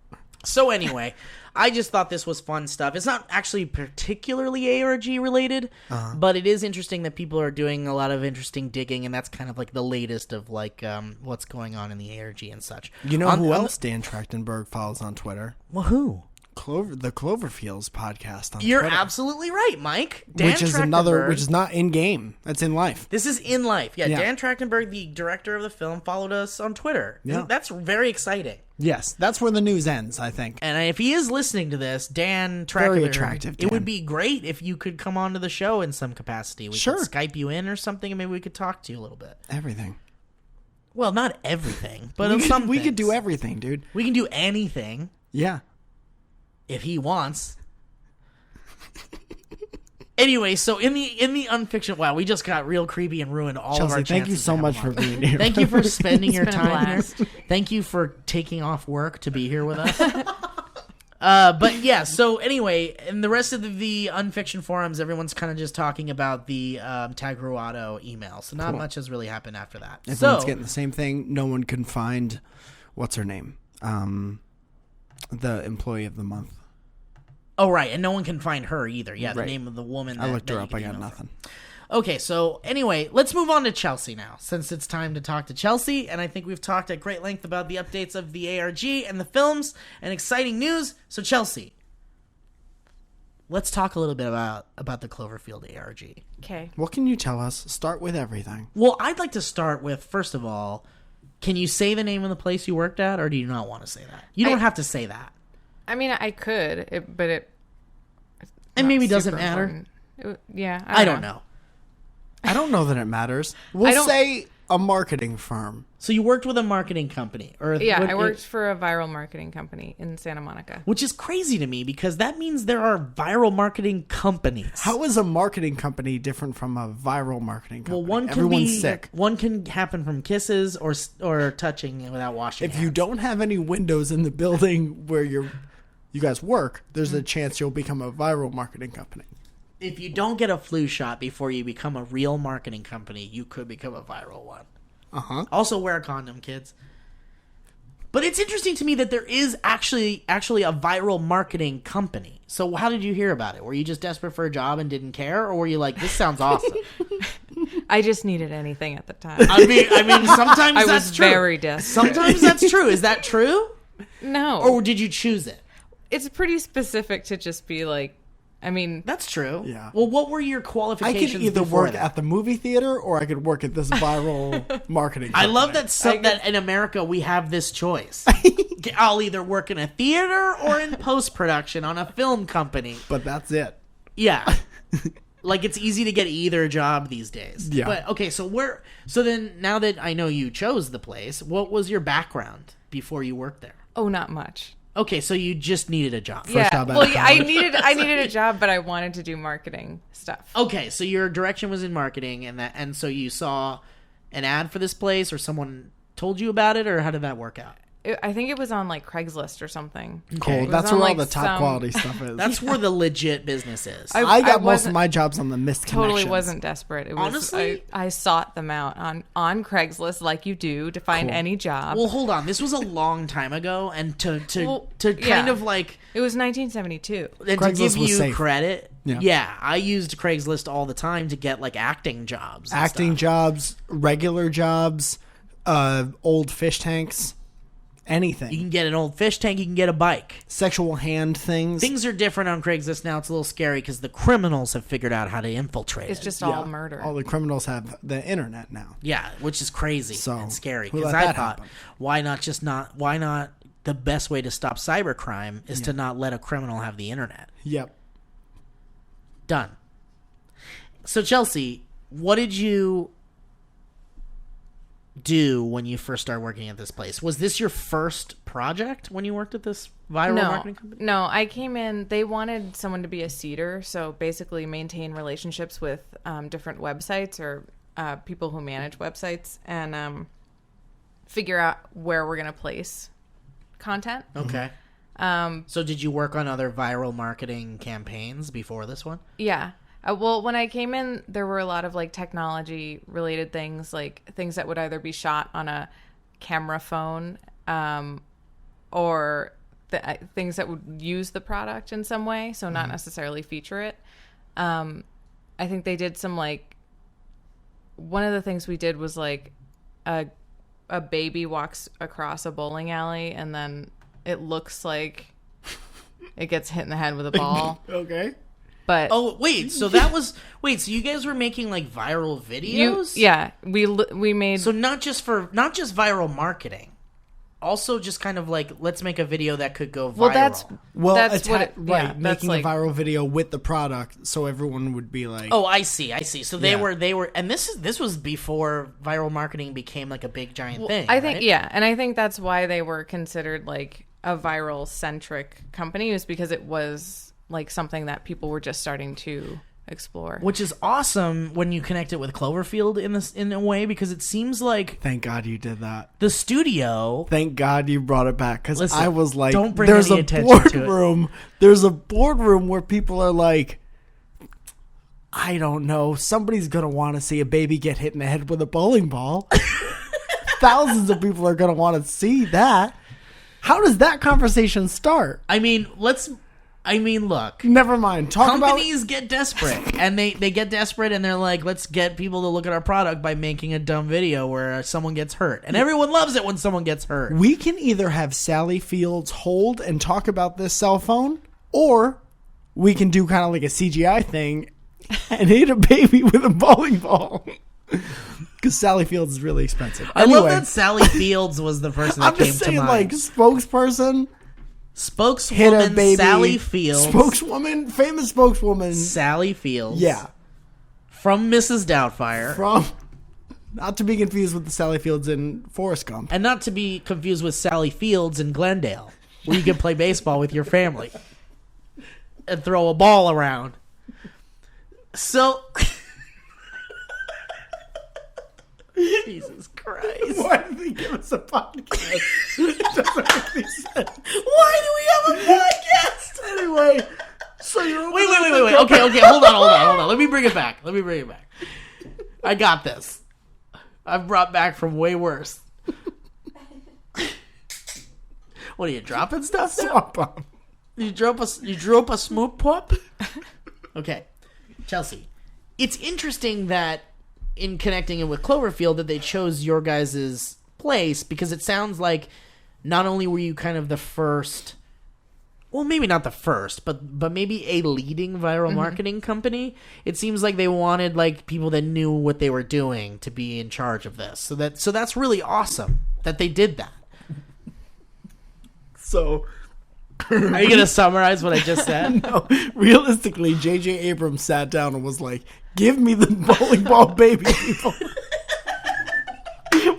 So anyway, I just thought this was fun stuff. It's not actually particularly ARG related, but it is interesting that people are doing a lot of interesting digging, and that's kind of like the latest of what's going on in the ARG and such. You know who else Dan Trachtenberg follows on Twitter? Well, who? The Cloverfeels podcast on You're Twitter. absolutely right, Mike. Dan which is Trachtenberg, which is not in game. That's in life. This is in life. Yeah, Yeah. Dan Trachtenberg, the director of the film, followed us on Twitter. Yeah. That's very exciting. Yes, that's where the news ends, I think. And if he is listening to this, Dan Trachtenberg, Very attractive, it would Dan. be great if you could come on to the show in some capacity. We Sure. could Skype you in or something, and maybe we could talk to you a little bit. Everything. Well, not everything, but some we could things. do everything, dude. We can do anything Yeah. if he wants. Anyway, so in the unfiction, wow, we just got real creepy and ruined all of our Chelsea, chances. thank you to so have much him for on. being here. Thank you for spending your been a time here. blast. Thank you for taking off work to be here with us. But yeah, so anyway, in the rest of the unfiction forums, everyone's kind of just talking about the Tagruato email. So not much has really happened after that. Everyone's getting the same thing. No one can find, what's her name? The employee of the month. Oh, right, and no one can find her either. Yeah, the Right. name of the woman. I looked that her you up. can I got email nothing. from. Okay, so anyway, let's move on to Chelsea now, since it's time to talk to Chelsea, and I think we've talked at great length about the updates of the ARG and the films and exciting news. So Chelsea, let's talk a little bit about the Cloverfield ARG. Okay. What can you tell us? Start with everything. Well, I'd like to start with, first of all, can you say the name of the place you worked at, or do you not want to say that? You don't have to say that. I mean, I could, but it Maybe super doesn't matter. important. Yeah. I don't know. I don't know that it matters. We'll don't- say a marketing firm. So you worked with a marketing company, or Yeah, what- I worked for a viral marketing company in Santa Monica. which is crazy to me because that means there are viral marketing companies. How is a marketing company different from a viral marketing company? Well, one can Everyone's be sick. One can happen from kisses or touching without washing. If you hands. don't have any windows in the building where you guys work, there's a chance you'll become a viral marketing company. if you don't get a flu shot before you become a real marketing company, you could become a viral one. Also, wear a condom, kids. But it's interesting to me that there is actually a viral marketing company. So how did you hear about it? Were you just desperate for a job and didn't care, or were you like, this sounds awesome? I just needed anything at the time. I mean, sometimes I that's was true. very desperate. Sometimes that's true. Is that true? No. Or did you choose it? It's pretty specific to just be like, I mean, That's true. Yeah. Well, what were your I qualifications? could either before work that? at the movie theater or I could work at this viral marketing I company. love that in America we have this choice. I'll either work in a theater or in post production on a film company. But that's it. Yeah. Like it's easy to get either job these days. Yeah. But okay, so then now that I know you chose the place, what was your background before you worked there? oh, not much. Okay, so you just needed a job. Yeah. job out Well, of yeah, I college. needed a job, but I wanted to do marketing stuff. Okay, so your direction was in marketing and so you saw an ad for this place or someone told you about it, or how did that work out? I think it was on like Craigslist or something. Cool. It was That's on, where all like, the top some- quality stuff is. That's where the legit business is. I got most of wasn't- my jobs on the missed Totally connections. wasn't desperate. It was, Honestly? I sought them out on Craigslist like you do to find Cool. any job. Well, hold on. This was a long time ago, and to kind yeah. of like It was 1972. and to Craigslist give was you safe. credit. Yeah. I used Craigslist all the time to get like acting jobs. and Acting stuff. jobs, regular jobs, old fish tanks, anything. You can get an old fish tank. You can get a bike. Sexual hand things. Things are different on Craigslist now. It's a little scary because the criminals have figured out how to infiltrate It's it. just Yeah. all murder. All the criminals have the internet now. Yeah, which is crazy So, and scary. who Because let I that thought, happen? why not? The best way to stop cybercrime is to not let a criminal have the internet. Yep. Done. So Chelsea, what did you do when you first started working at this place? Was this your first project when you worked at this viral marketing company? No, I came in. They wanted someone to be a seeder, so basically maintain relationships with different websites or people who manage websites and figure out where we're going to place content. Okay. So did you work on other viral marketing campaigns before this one? Yeah. Well, when I came in, there were a lot of like technology related things, like things that would either be shot on a camera phone or things that would use the product in some way, so not necessarily feature it. I think they did some like, one of the things we did was like a baby walks across a bowling alley and then it looks like it gets hit in the head with a ball. Okay. But Oh, wait. So that was so you guys were making like viral videos? we made So not just viral marketing. Also just kind of like let's make a video that could go viral. Well, That's what it- right. yeah, that's Making like- a viral video with the product so everyone would be like, Oh, I see. So they Yeah. were and this was before viral marketing became like a big giant thing. I think right? and I think that's why they were considered like a viral centric company, was because it was like something that people were just starting to explore. Which is awesome when you connect it with Cloverfield in a way, because it seems like thank God you did that. the studio. Thank God you brought it back, because Listen, I was like, don't bring there's any a attention to it. boardroom. There's a boardroom where people are like, I don't know, somebody's going to want to see a baby get hit in the head with a bowling ball. Thousands of people are going to want to see that. How does that conversation start? I mean, look. Never mind. Talk Companies get desperate, and they get desperate, and they're like, let's get people to look at our product by making a dumb video where someone gets hurt, and everyone loves it when someone gets hurt. about, we can either have Sally Fields hold and talk about this cell phone, or we can do kind of like a CGI thing and hit a baby with a bowling ball. Because Sally Fields is really expensive. I love that Sally Fields was the person that I'm came just to saying, mind. like, spokesperson, hit a Spokeswoman baby. Sally Fields. Spokeswoman, famous spokeswoman. Sally Fields. Yeah. From Mrs. Doubtfire. From, not to be confused with the Sally Fields in Forrest Gump. And not to be confused with Sally Fields in Glendale, where you can play baseball with your family and throw a ball around. So, Jesus Christ. Why did they give us a podcast? It doesn't make any sense. Why do we have a podcast? Anyway, so you're Wait. Okay, hold on. Let me bring it back. I got this. I've brought back from way worse. What are you dropping stuff now? Swamp Bomb. You drop a smoop pop? Okay. Chelsea. It's interesting that in connecting it with Cloverfield that they chose your guys' place, because it sounds like not only were you kind of the first, well, maybe not the first, but maybe a leading viral marketing company. It seems like they wanted like people that knew what they were doing to be in charge of this. So that's really awesome that they did that. So, are you going to summarize what I just said? No, realistically, J.J. Abrams sat down and was like, "Give me the bowling ball baby people.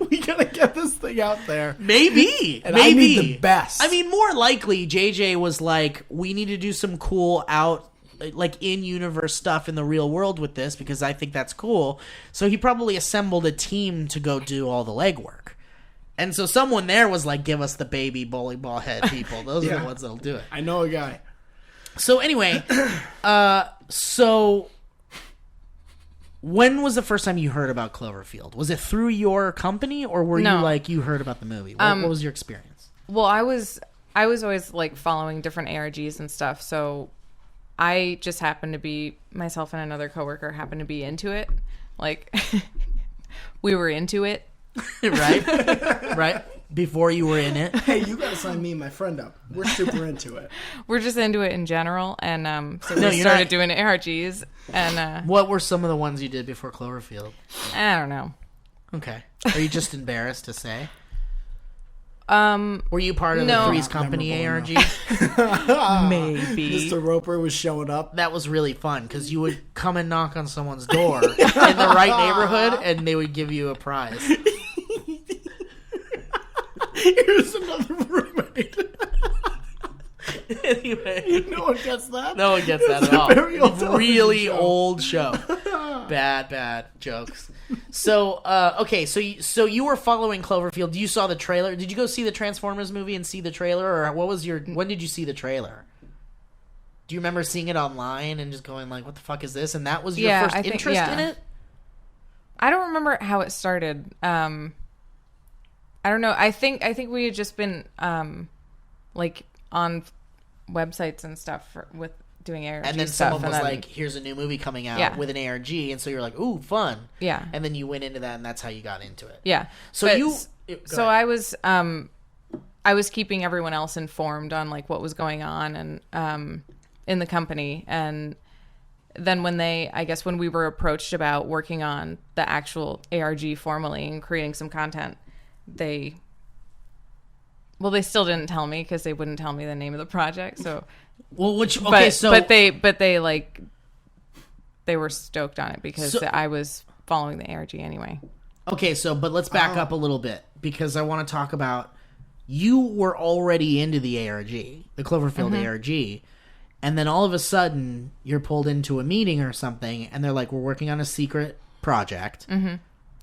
We gotta get this thing out there." Maybe. And maybe. I need the best. I mean, more likely, JJ was like, we need to do some cool in-universe stuff in the real world with this, because I think that's cool. So he probably assembled a team to go do all the legwork. And so someone there was like, give us the baby bowling ball head people. Those are the ones that'll do it. I know a guy. So anyway, so when was the first time you heard about Cloverfield? Was it through your company, or were No. you like, you heard about the movie? What was your experience? Well, I was always like following different ARGs and stuff, so I just happened to be, myself and another coworker happened to be into it. Like, we were into it. Right? Before you were in it. Hey, you gotta sign me and my friend up. We're super into it. We're just into it in general, and so No, we you're started not- doing ARGs, and What were some of the ones you did before Cloverfield? I don't know. Okay. Are you just embarrassed to say? Um, Were you part of No. the Three's Company Memorable ARG? maybe. Mr. Roper was showing up. That was really fun, because you would come and knock on someone's door in the right neighborhood, and they would give you a prize. Here's another roommate. Anyway. No one gets that. No one gets that at all. very old It's a really television show. old show. Bad jokes. So, okay, so you were following Cloverfield. You saw the trailer. Did you go see the Transformers movie and see the trailer, or when did you see the trailer? Do you remember seeing it online and just going like, what the fuck is this? And that was your first I think- interest yeah. in it? I don't remember how it started. I don't know. I think we had just been like on websites and stuff with doing ARG And then stuff. someone was then, like, here's a new movie coming out Yeah. with an ARG, and so you're like, ooh, fun. yeah, And then you went into that, and that's how you got into it. yeah. So But- go so ahead. I was keeping everyone else informed on like what was going on and in the company, and then when we were approached about working on the actual ARG formally and creating some content, they still didn't tell me, because they wouldn't tell me the name of the project. So, but they were stoked on it because I was following the ARG anyway. Okay, but let's back up a little bit, because I want to talk about, you were already into the ARG, the Cloverfield ARG, and then all of a sudden you're pulled into a meeting or something, and they're like, we're working on a secret project. Mm-hmm.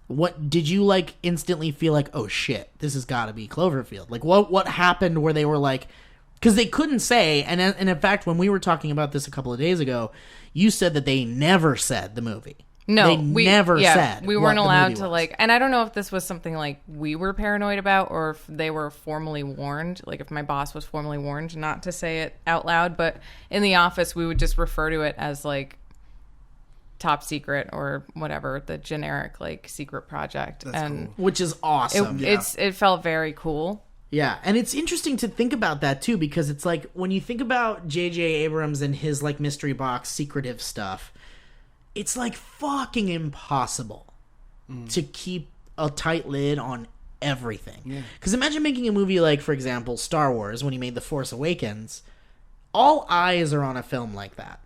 What did you like instantly feel like, oh shit, this has got to be Cloverfield? Like what happened where they were like, because they couldn't say, and in fact, when we were talking about this a couple of days ago, you said that they never said the movie. No, we never said we what weren't the allowed movie to was. like, and I don't know if this was something like we were paranoid about, or if they were formally warned, like if my boss was formally warned not to say it out loud. But in the office, we would just refer to it as like top secret or whatever, the generic like secret project. That's and cool. Which is awesome. it felt very cool. Yeah, and it's interesting to think about that too, because it's like when you think about J.J. Abrams and his like mystery box secretive stuff, it's like fucking impossible to keep a tight lid on everything. Because imagine making a movie like, for example, Star Wars, when he made The Force Awakens. All eyes are on a film like that.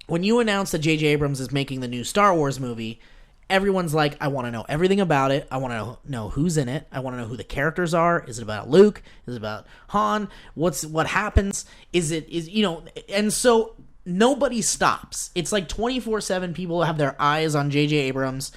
When you announce that J.J. Abrams is making the new Star Wars movie, everyone's like, I want to know everything about it. I want to know who's in it. I want to know who the characters are. Is it about Luke? Is it about Han? What happens? And so nobody stops. It's like 24/7 people have their eyes on J.J. Abrams,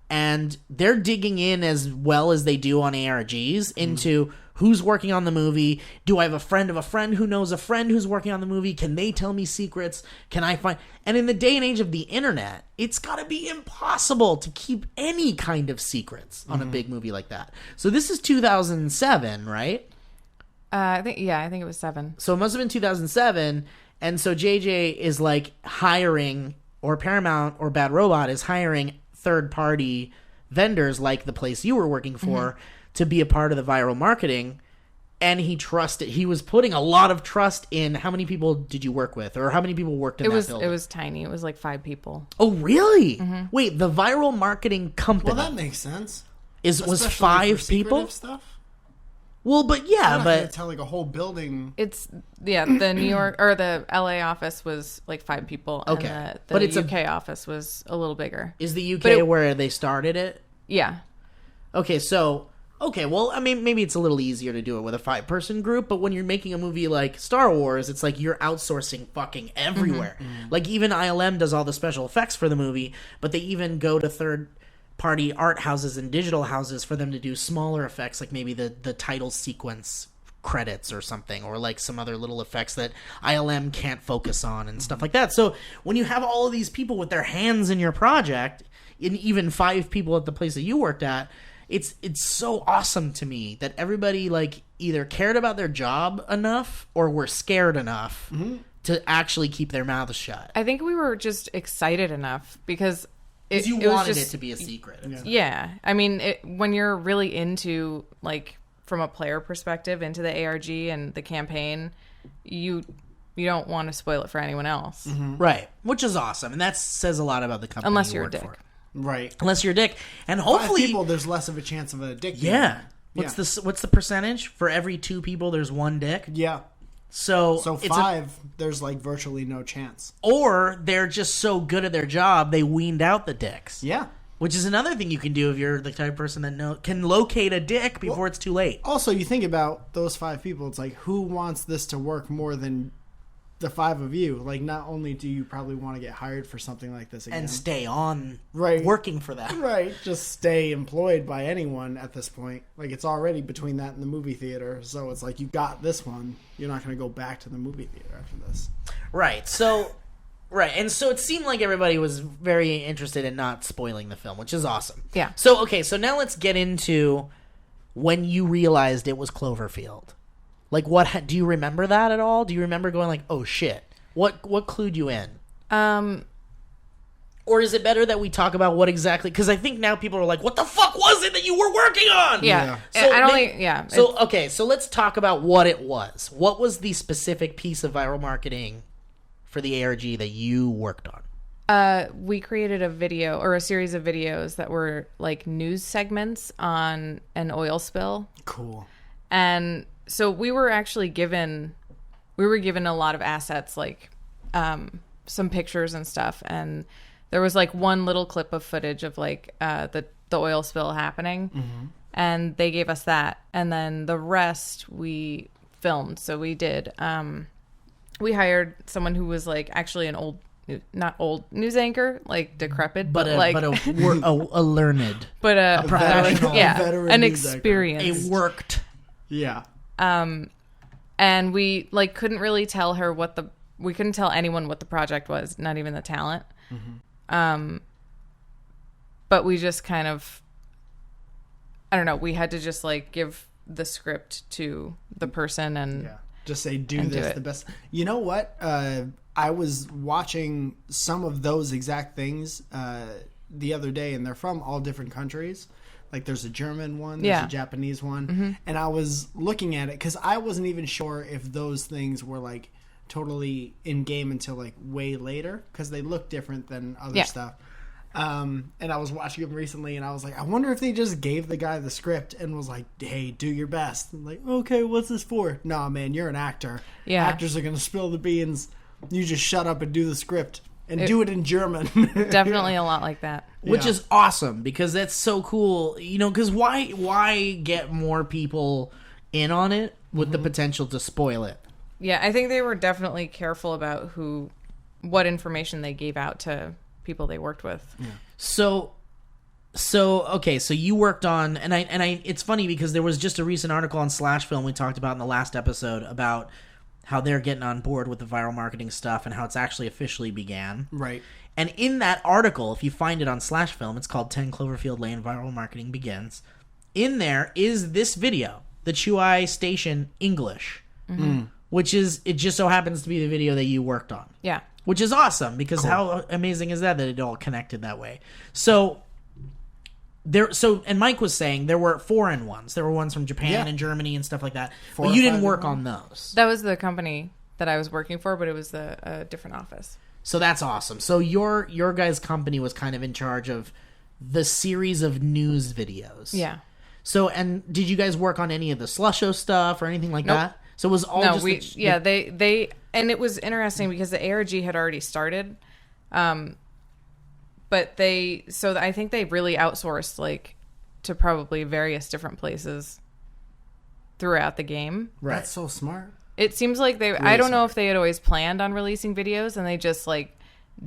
and they're digging in as well as they do on ARGs into who's working on the movie. Do I have a friend of a friend who knows a friend who's working on the movie? Can they tell me secrets? Can I find... And in the day and age of the internet, it's got to be impossible to keep any kind of secrets on a big movie like that. So this is 2007, right? I think it was 7. So it must have been 2007. And so JJ is like hiring, or Paramount or Bad Robot is hiring third-party vendors like the place you were working for to be a part of the viral marketing. And he was putting a lot of trust in how many people did you work with, or how many people worked in that building? It was tiny. It was like 5 people. Oh, really? Wait, the viral marketing company Well, that makes sense. was Especially 5 for people? secretive stuff. Well, but yeah, I'm not gonna but tell like a whole building. It's the New York or the LA office was like 5 people. Okay. And the But it's UK office was a little bigger. is the UK But where they started it? Yeah. Okay, well, I mean, maybe it's a little easier to do it with a 5-person group, but when you're making a movie like Star Wars, it's like you're outsourcing fucking everywhere. Like, even ILM does all the special effects for the movie, but they even go to third-party art houses and digital houses for them to do smaller effects, like maybe the title sequence credits or something, or like some other little effects that ILM can't focus on and stuff like that. So when you have all of these people with their hands in your project, and even 5 people at the place that you worked at, it's so awesome to me that everybody like either cared about their job enough or were scared enough to actually keep their mouths shut. I think we were just excited enough because Because you it was wanted just, it to be a secret. Yeah. I mean, when you're really into, like, from a player perspective, into the ARG and the campaign, you don't want to spoil it for anyone else. Right. Which is awesome. And that says a lot about the company Unless you you're a work dick. for. Right. Unless you're a dick. And 5 hopefully... people, there's less of a chance of a dick. Yeah. What's the percentage? For every 2 people, there's 1 dick? Yeah. So So it's 5, there's like virtually no chance. or they're just so good at their job, they weaned out the dicks. Yeah. Which is another thing you can do if you're the type of person that can locate a dick before it's too late. Also, you think about those 5 people, it's like, who wants this to work more than the 5 of you? Like, not only do you probably want to get hired for something like this again. And stay on Right. working for that. Right. Just stay employed by anyone at this point. Like, it's already between that and the movie theater. So it's like, you got this one. You're not going to go back to the movie theater after this. Right. So, right. And so it seemed like everybody was very interested in not spoiling the film, which is awesome. Yeah. So, okay. So now let's get into when you realized it was Cloverfield. Like, do you remember that at all? Do you remember going like, oh shit? What clued you in? Or is it better that we talk about what exactly? Because I think now people are like, what the fuck was it that you were working on? Yeah. So I don't think, yeah. So, okay. So let's talk about what it was. What was the specific piece of viral marketing for the ARG that you worked on? We created a video or a series of videos that were like news segments on an oil spill. Cool. And so we were given a lot of assets, like some pictures and stuff. And there was like one little clip of footage of like the oil spill happening. And they gave us that. And then the rest we filmed. So we did, we hired someone who was like actually an not old news anchor, like decrepit, but a learned, but a professional, veteran an news anchor. experience. it worked. Yeah. And we like couldn't really tell her we couldn't tell anyone what the project was, not even the talent. But we just kind of, I don't know, we had to just like give the script to the person and just say, do and this do it. the best. You know what? I was watching some of those exact things the other day, and they're from all different countries. Like, there's a German one, there's a Japanese one. And I was looking at it because I wasn't even sure if those things were, like, totally in-game until, like, way later because they look different than other stuff. And I was watching them recently, and I was like, I wonder if they just gave the guy the script and was like, hey, do your best. I'm like, okay, what's this for? Nah, man, you're an actor. Yeah. Actors are going to spill the beans. You just shut up and do the script. And do it in German. Definitely a lot like that. Which is awesome because that's so cool. You know, because why get more people in on it with the potential to spoil it? Yeah, I think they were definitely careful about what information they gave out to people they worked with. Yeah. So okay, so you worked on, and I it's funny because there was just a recent article on Slash Film we talked about in the last episode about how they're getting on board with the viral marketing stuff and how it's actually officially began. Right. And in that article, if you find it on Slash Film, it's called 10 Cloverfield Lane Viral Marketing Begins. In there is this video, the Chuai Station English, which is, it just so happens to be the video that you worked on. Yeah. Which is awesome because how amazing is that it all connected that way. So and Mike was saying there were foreign ones. There were ones from Japan and Germany and stuff like that. But you didn't work on those. That was the company that I was working for, but it was a different office. So that's awesome. So your guys' company was kind of in charge of the series of news videos. Yeah. So, and did you guys work on any of the Slusho stuff or anything like that? So it was all just... they and it was interesting because the ARG had already started. But I think they really outsourced like to probably various different places throughout the game. Right. That's so smart. It seems like they, I don't know if they had always planned on releasing videos and they just like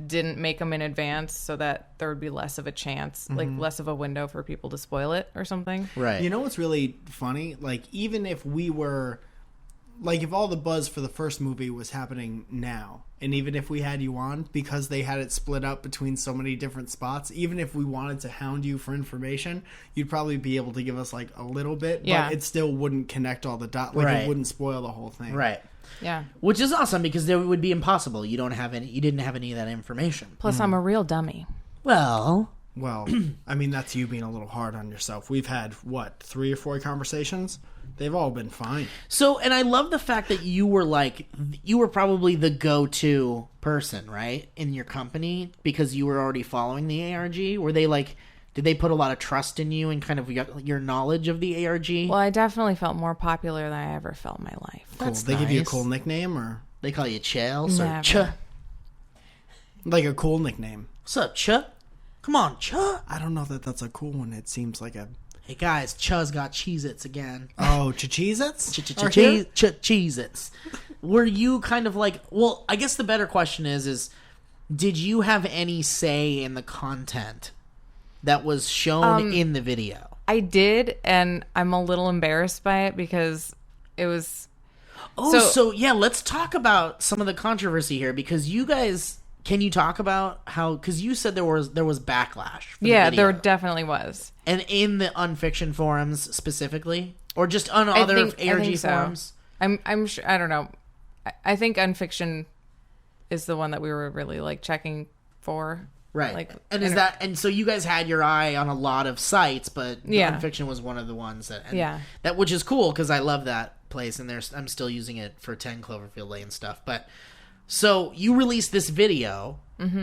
didn't make them in advance so that there would be less of a chance, like less of a window for people to spoil it or something. Right. You know what's really funny? Like, even if we were, like, if all the buzz for the first movie was happening now, and even if we had you on, because they had it split up between so many different spots, even if we wanted to hound you for information, you'd probably be able to give us, like, a little bit, but it still wouldn't connect all the dots. Like, it wouldn't spoil the whole thing. Right. Yeah. Which is awesome because it would be impossible. You didn't have any of that information. Plus, I'm a real dummy. Well, I mean, that's you being a little hard on yourself. We've had, 3 or 4 conversations? They've all been fine. So, and I love the fact that you were probably the go-to person, right, in your company because you were already following the ARG. Were they like, did they put a lot of trust in you and kind of your knowledge of the ARG? Well, I definitely felt more popular than I ever felt in my life. Cool. That's They give you a nice. cool nickname, or They call you Chels or Never. Ch? like a cool nickname? What's up, Ch? Come on, Ch. I don't know that that's a cool one. It seems like a... Hey guys, Ch's got Cheez-Its again. Oh, Cheez-Its? Cheez-Its. Were you kind of like, well, I guess the better question is did you have any say in the content that was shown in the video? I did, and I'm a little embarrassed by it because it was... So yeah, let's talk about some of the controversy here because you guys... Can you talk about how? Because you said there was backlash. For the video. There definitely was. And in the unfiction forums specifically, or just on other ARG forums. I'm sure. I don't know. I think unfiction is the one that we were really like checking for. Right. Like, and so you guys had your eye on a lot of sites, but Yeah. Unfiction was one of the ones that that which is cool because I love that place and I'm still using it for 10 Cloverfield Lane stuff, but. So you released this video,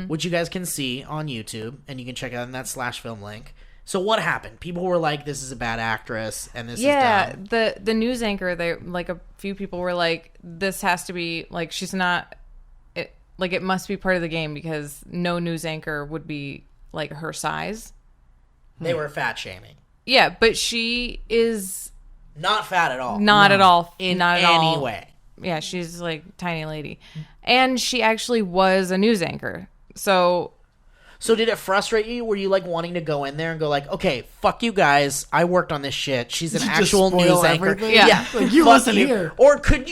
which you guys can see on YouTube, and you can check it out in that /film link. So what happened? People were like, "This is a bad actress," and this is dumb. the news anchor. They like a few people were like, "This has to be like she's not." It must be part of the game because no news anchor would be like her size. They were fat shaming. Yeah, but she is not fat at all. Not at all. In not at any all. way. Yeah, she's like tiny lady. And she actually was a news anchor. So did it frustrate you? Were you like wanting to go in there and go like, okay, fuck you guys. I worked on this shit. She's an actual news anchor. Everything? Yeah. Like, you wasn't here. Or couldn't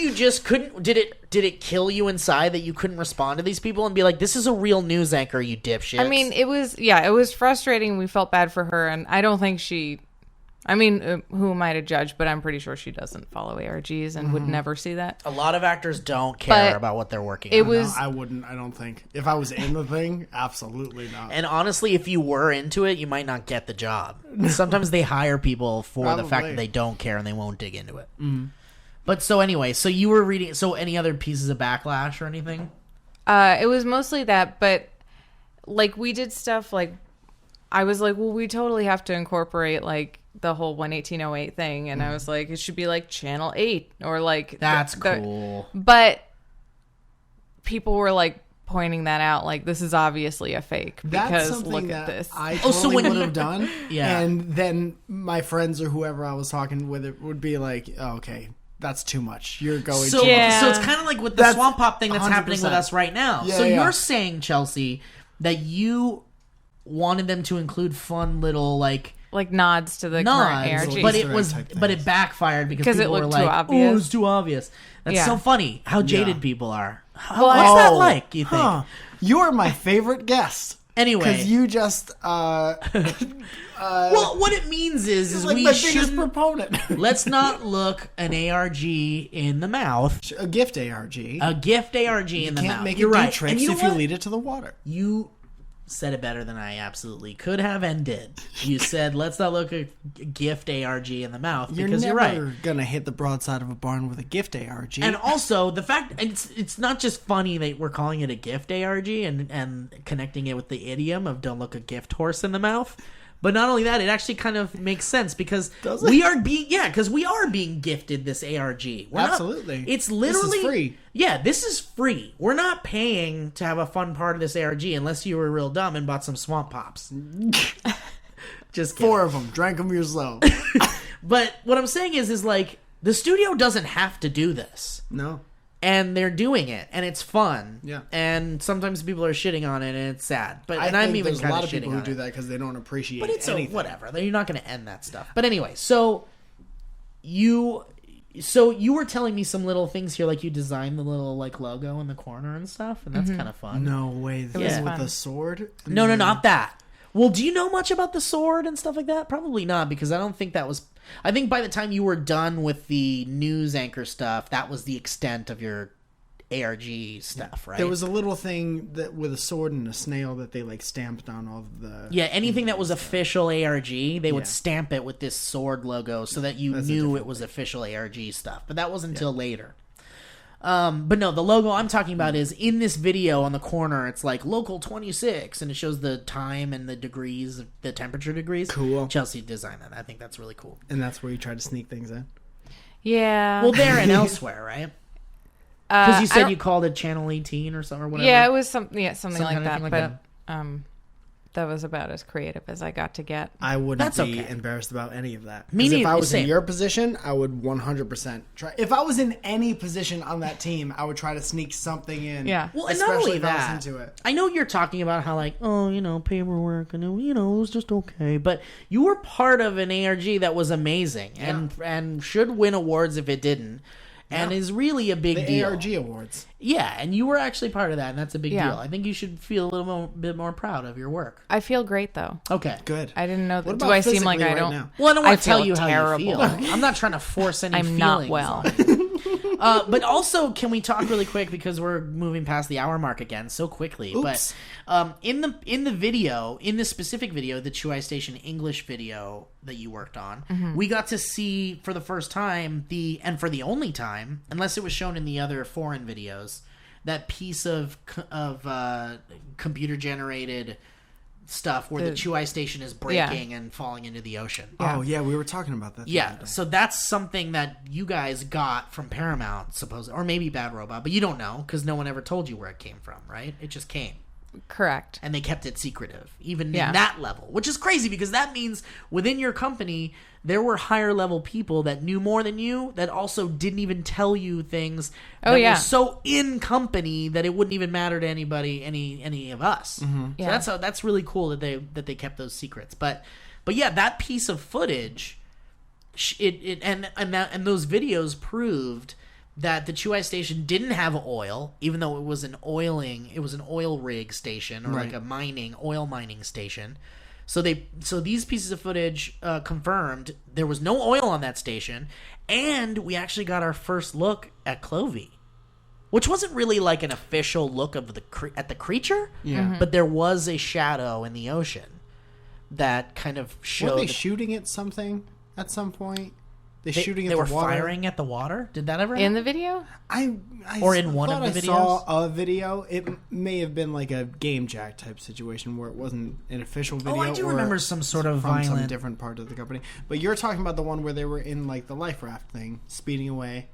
did it kill you inside that you couldn't respond to these people and be like, this is a real news anchor, you dipshits? I mean, it was frustrating. We felt bad for her, and I don't think who am I to judge? But I'm pretty sure she doesn't follow ARGs and would never see that. A lot of actors don't care But about what they're working on. No, I wouldn't. I don't think. If I was in the thing, absolutely not. And honestly, if you were into it, you might not get the job. Sometimes they hire people for the fact that they don't care and they won't dig into it. But so anyway, so you were reading. So any other pieces of backlash or anything? It was mostly that, but like we did stuff like I was like, well, we totally have to incorporate like the whole 11808 thing, and I was like, it should be like Channel 8 or like that's cool. But people were like pointing that out, like this is obviously a fake because look at this. I totally would have done. Yeah. And then my friends or whoever I was talking with it would be like, oh, okay, that's too much. You're going so, too much. So it's kind of like with the Swamp Pop thing that's 100%. happening with us right now. Yeah, so yeah. you're saying, Chelsea, that you wanted them to include fun little like nods to the current nods, ARG. but Easter it egg was type but it things. backfired because it people were looked too like, obvious. "Oh, it's too obvious." That's Yeah. so funny how jaded Yeah. people are. Well, What's that like? You think? Huh. You're my favorite guest. Anyway, Because you just well, what it means is like we my biggest shouldn't. proponent. Let's not look an ARG in the mouth. A gift ARG. A gift ARG in the Can't mouth. make You're it do right. tricks And you know if what? you lead it to the water. You said it better than I absolutely could have and did. You said, let's not look a gift ARG in the mouth, because you're right. You're gonna hit the broadside of a barn with a gift ARG. And also, the fact, it's not just funny that we're calling it a gift ARG and connecting it with the idiom of don't look a gift horse in the mouth. But not only that, it actually kind of makes sense because we are being gifted this ARG. Absolutely. It's literally... This is free. Yeah, this is free. We're not paying to have a fun part of this ARG unless you were real dumb and bought some Swamp Pops. Just kidding. 4 of them. Drank them yourself. But what I'm saying is like, the studio doesn't have to do this. No. And they're doing it, and it's fun. Yeah. And sometimes people are shitting on it, and it's sad. But I and I'm think even there's kind a lot of of people who shitting do on that because they don't appreciate But it's anything. whatever. You're not going to end that stuff. But anyway, so you were telling me some little things here, like you designed the little like logo in the corner and stuff, and that's kind of fun. No way. This was is with fun. a sword? No, not that. Well, do you know much about the sword and stuff like that? Probably not, because I don't think that was... I think by the time you were done with the news anchor stuff, that was the extent of your ARG stuff, right? There was a little thing that with a sword and a snail that they like stamped on all of the... Yeah, anything that was official ARG, they would stamp it with this sword logo so that you knew it was official ARG stuff. But that wasn't until later. But no, the logo I'm talking about is in this video on the corner. It's like local 26, and it shows the time and the degrees, the temperature degrees. Cool. Chelsea designed that. I think that's really cool. And that's where you try to sneak things in? Yeah. Well, there and elsewhere, right? Because you said you called it Channel 18 or something or whatever. Yeah, it was something like kind that. of thing like but that was about as creative as I got to get. I wouldn't That's be okay. embarrassed about any of that. Me Because if neither, I was same. in your position, I would 100% try. If I was in any position on that team, I would try to sneak something in. Yeah. Well, and not especially only if I that, was into it. I know you're talking about how like, paperwork and it was just okay, but you were part of an ARG that was amazing and should win awards if it didn't, and is really a big The deal. ARG Awards. Yeah, and you were actually part of that, and that's a big Yeah. deal. I think you should feel a little bit more proud of your work. I feel great though. Okay. Good. I didn't know What that. about Do I seem like physically I right don't? now? Well, I don't want to tell feel you how terrible. you feel. I'm not trying to force any I'm feelings. not well. on you. But also, can we talk really quick because we're moving past the hour mark again so quickly? Oops. But in the video, in this specific video, the Chuai Station English video that you worked on, we got to see for the first time and for the only time, unless it was shown in the other foreign videos, that piece of computer generated stuff where the Chuai Station is breaking and falling into the ocean. Oh, yeah, we were talking about that. the Yeah, other day. so that's something that you guys got from Paramount, supposedly, or maybe Bad Robot, but you don't know because no one ever told you where it came from, right? It just came, Correct. and they kept it secretive, even in Yeah. that level, which is crazy because that means within your company there were higher level people that knew more than you that also didn't even tell you things that were so in company that it wouldn't even matter to anybody, any of us. Yeah. So that's really cool that they kept those secrets, but yeah, that piece of footage. And those videos proved that the Chuai Station didn't have oil, even though it was an oil rig station or like a oil mining station. So these pieces of footage confirmed there was no oil on that station, and we actually got our first look at Clovey, which wasn't really like an official look of at the creature, but there was a shadow in the ocean that kind of showed. Were they shooting at something at some point? They were the water? firing at the water. Did that ever happen? In the video? I Or in one of thought the I saw a video. It may have been like a Game Jack type situation where it wasn't an official video. I do or remember some sort of from some violent. different part of the company. But you're talking about the one where they were in like the life raft thing, speeding away,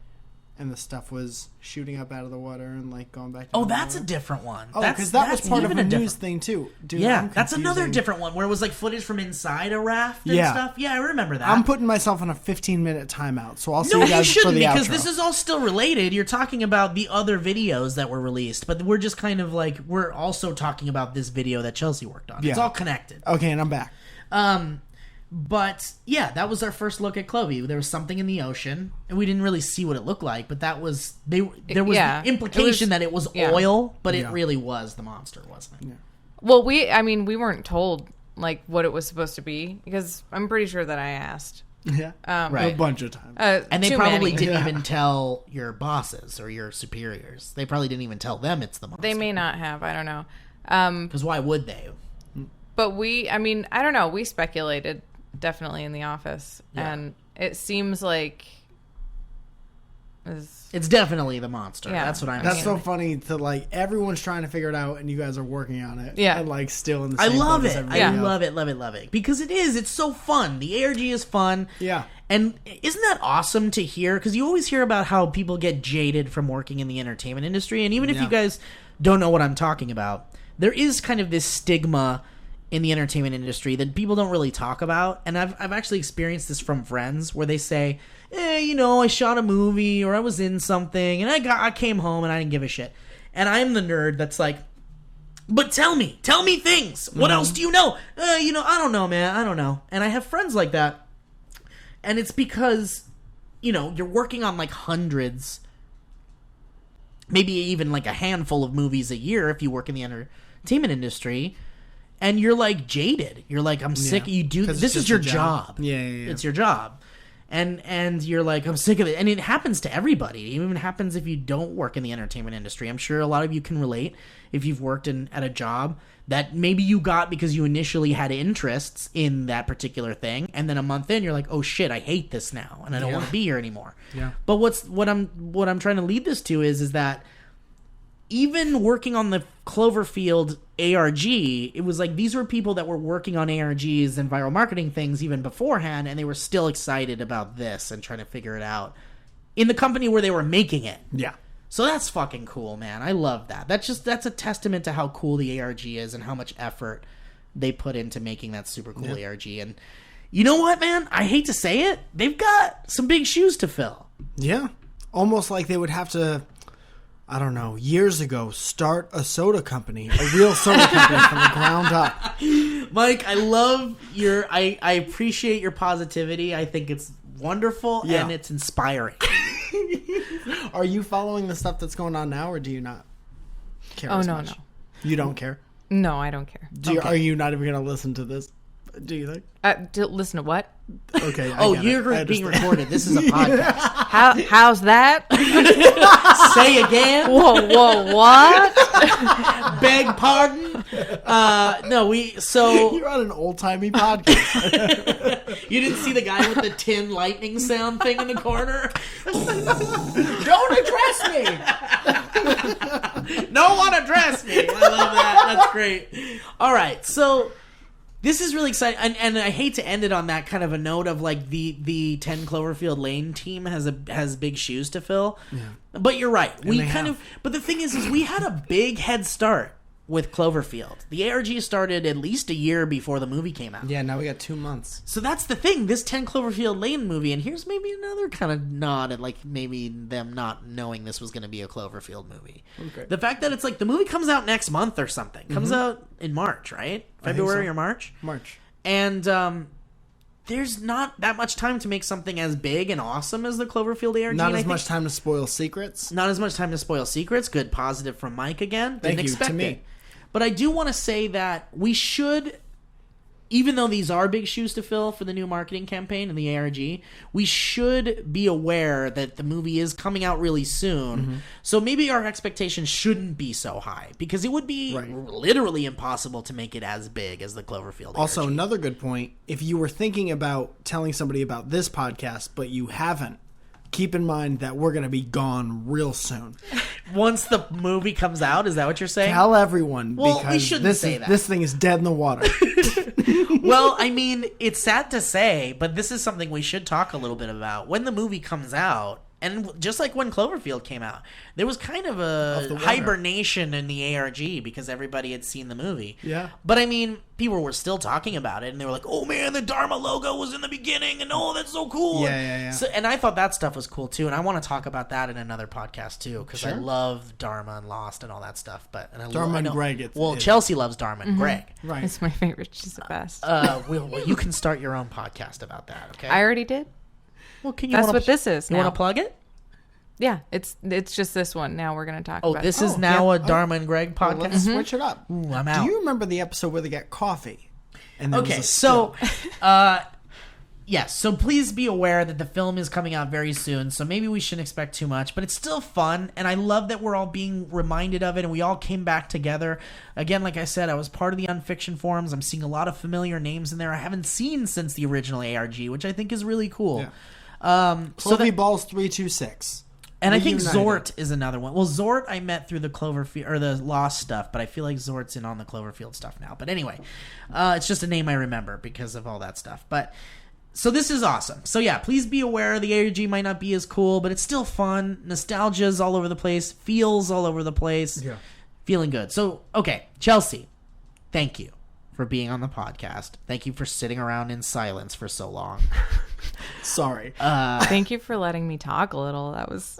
and the stuff was shooting up out of the water and like going back. To Oh, the that's a water. different one. Oh, because that was part of even a different- news thing too. Dude, Yeah, I'm that's another confusing. different one where it was like footage from inside a raft and Yeah. stuff. Yeah, I remember that. I'm putting myself on a 15-minute timeout, so I'll see No, you you guys for shouldn't the because outro. this is all still related. You're talking about the other videos that were released, but we're just kind of like we're also talking about this video that Chelsea worked on. It's Yeah. all connected. Okay, and I'm back. But yeah, that was our first look at Clovey. There was something in the ocean, and we didn't really see what it looked like. But that was there was Yeah, the implication that it was yeah. oil, but it Yeah. really was the monster, wasn't it? Well, we weren't told like what it was supposed to be because I'm pretty sure that I asked. Yeah, Right. a bunch of times. And they too probably many. didn't even tell your bosses or your superiors. They probably didn't even tell them it's the monster. They may not have. I don't know. Because why would they? But I don't know. We speculated definitely in the office, and it seems like it's definitely the monster. Yeah. That's what I'm That's saying. so funny to like everyone's trying to figure it out and you guys are working on it. Yeah. And like still in the I same love boat as it. everybody I else. love it. Because it's so fun. The ARG is fun. Yeah. And isn't that awesome to hear? Because you always hear about how people get jaded from working in the entertainment industry. And even if you guys don't know what I'm talking about, there is kind of this stigma in the entertainment industry that people don't really talk about. And I've actually experienced this from friends where they say, I shot a movie or I was in something and I came home and I didn't give a shit. And I'm the nerd that's like, but tell me things. What else do you know? I don't know, man. I don't know. And I have friends like that. And it's because, you're working on like hundreds, maybe even like a handful of movies a year if you work in the entertainment industry. And you're like jaded. You're like, I'm sick. You do this is your job. Yeah. It's your job. And you're like, I'm sick of it. And it happens to everybody. It even happens if you don't work in the entertainment industry. I'm sure a lot of you can relate if you've worked at a job that maybe you got because you initially had interests in that particular thing. And then a month in, you're like, oh shit, I hate this now. And I don't want to be here anymore. Yeah. But what I'm trying to lead this to is that even working on the Cloverfield ARG, it was like these were people that were working on ARGs and viral marketing things even beforehand, and they were still excited about this and trying to figure it out in the company where they were making it. Yeah. So that's fucking cool, man. I love that. That's a testament to how cool the ARG is and how much effort they put into making that super cool ARG. And you know what, man? I hate to say it, they've got some big shoes to fill. Yeah. Almost like they would have to, I don't know, years ago, start a soda company, a real soda company from the ground up. Mike, I love I appreciate your positivity. I think it's wonderful and it's inspiring. Are you following the stuff that's going on now, or do you not care as much? No. You don't care? No, I don't care. Are you not even going to listen to this? Do you think? Listen to what? Okay. You're being recorded. This is a podcast. How's that? Say again. Whoa, what? Beg pardon. You're on an old timey podcast. You didn't see the guy with the tin lightning sound thing in the corner? Don't address me. No one address me. I love that. That's great. All right, so this is really exciting, and I hate to end it on that kind of a note of like the 10 Cloverfield Lane team has big shoes to fill. Yeah. But you're right. But the thing is we had a big head start with Cloverfield. The ARG started at least a year before the movie came out. Yeah, now we got 2 months. So that's the thing. This 10 Cloverfield Lane movie, and here's maybe another kind of nod at like maybe them not knowing this was going to be a Cloverfield movie. Okay. The fact that it's like the movie comes out next month or something. Comes out in March, right? February or March? March. And there's not that much time to make something as big and awesome as the Cloverfield ARG. Not as much time to spoil secrets. Not as much time to spoil secrets. Good positive from Mike again. Thank Didn't you, expect to me. it. But I do want to say that we should, even though these are big shoes to fill for the new marketing campaign in the ARG, we should be aware that the movie is coming out really soon. Mm-hmm. So maybe our expectations shouldn't be so high, because it would be literally impossible to make it as big as the Cloverfield ARG. Also, another good point, if you were thinking about telling somebody about this podcast, but you haven't, keep in mind that we're going to be gone real soon. Once the movie comes out, is that what you're saying? Tell everyone, well, because we shouldn't say that. This thing is dead in the water. Well, I mean, it's sad to say, but this is something we should talk a little bit about. When the movie comes out, and just like when Cloverfield came out, there was kind of a hibernation in the ARG because everybody had seen the movie. Yeah. But I mean, people were still talking about it, and they were like, oh man, the Dharma logo was in the beginning, and oh, that's so cool. Yeah. So, and I thought that stuff was cool too, and I want to talk about that in another podcast too, because I love Dharma and Lost and all that stuff. But Dharma and Greg. Chelsea loves Dharma and Greg. Right. It's my favorite. She's the best. Well, you can start your own podcast about that, okay? I already did. Well, That's what this is. You want to plug it? Yeah, it's just this one. Now we're going to talk about this is now a Dharma and Greg podcast? Well, let's switch it up. Ooh, I'm out. Do you remember the episode where they get coffee? And there was a so yes, so please be aware that the film is coming out very soon, so maybe we shouldn't expect too much, but it's still fun, and I love that we're all being reminded of it, and we all came back together. Again, like I said, I was part of the Unfiction forums. I'm seeing a lot of familiar names in there I haven't seen since the original ARG, which I think is really cool. Yeah. Balls 326. And I think Zort is another one. Well, Zort I met through the Cloverfield or the Lost stuff, but I feel like Zort's in on the Cloverfield stuff now. But anyway, it's just a name I remember because of all that stuff. But so this is awesome. So yeah, please be aware the ARG might not be as cool, but it's still fun. Nostalgia's all over the place. Feels all over the place. Yeah. Feeling good. So, okay, Chelsea, thank you for being on the podcast. Thank you for sitting around in silence for so long. Sorry. Thank you for letting me talk a little. That was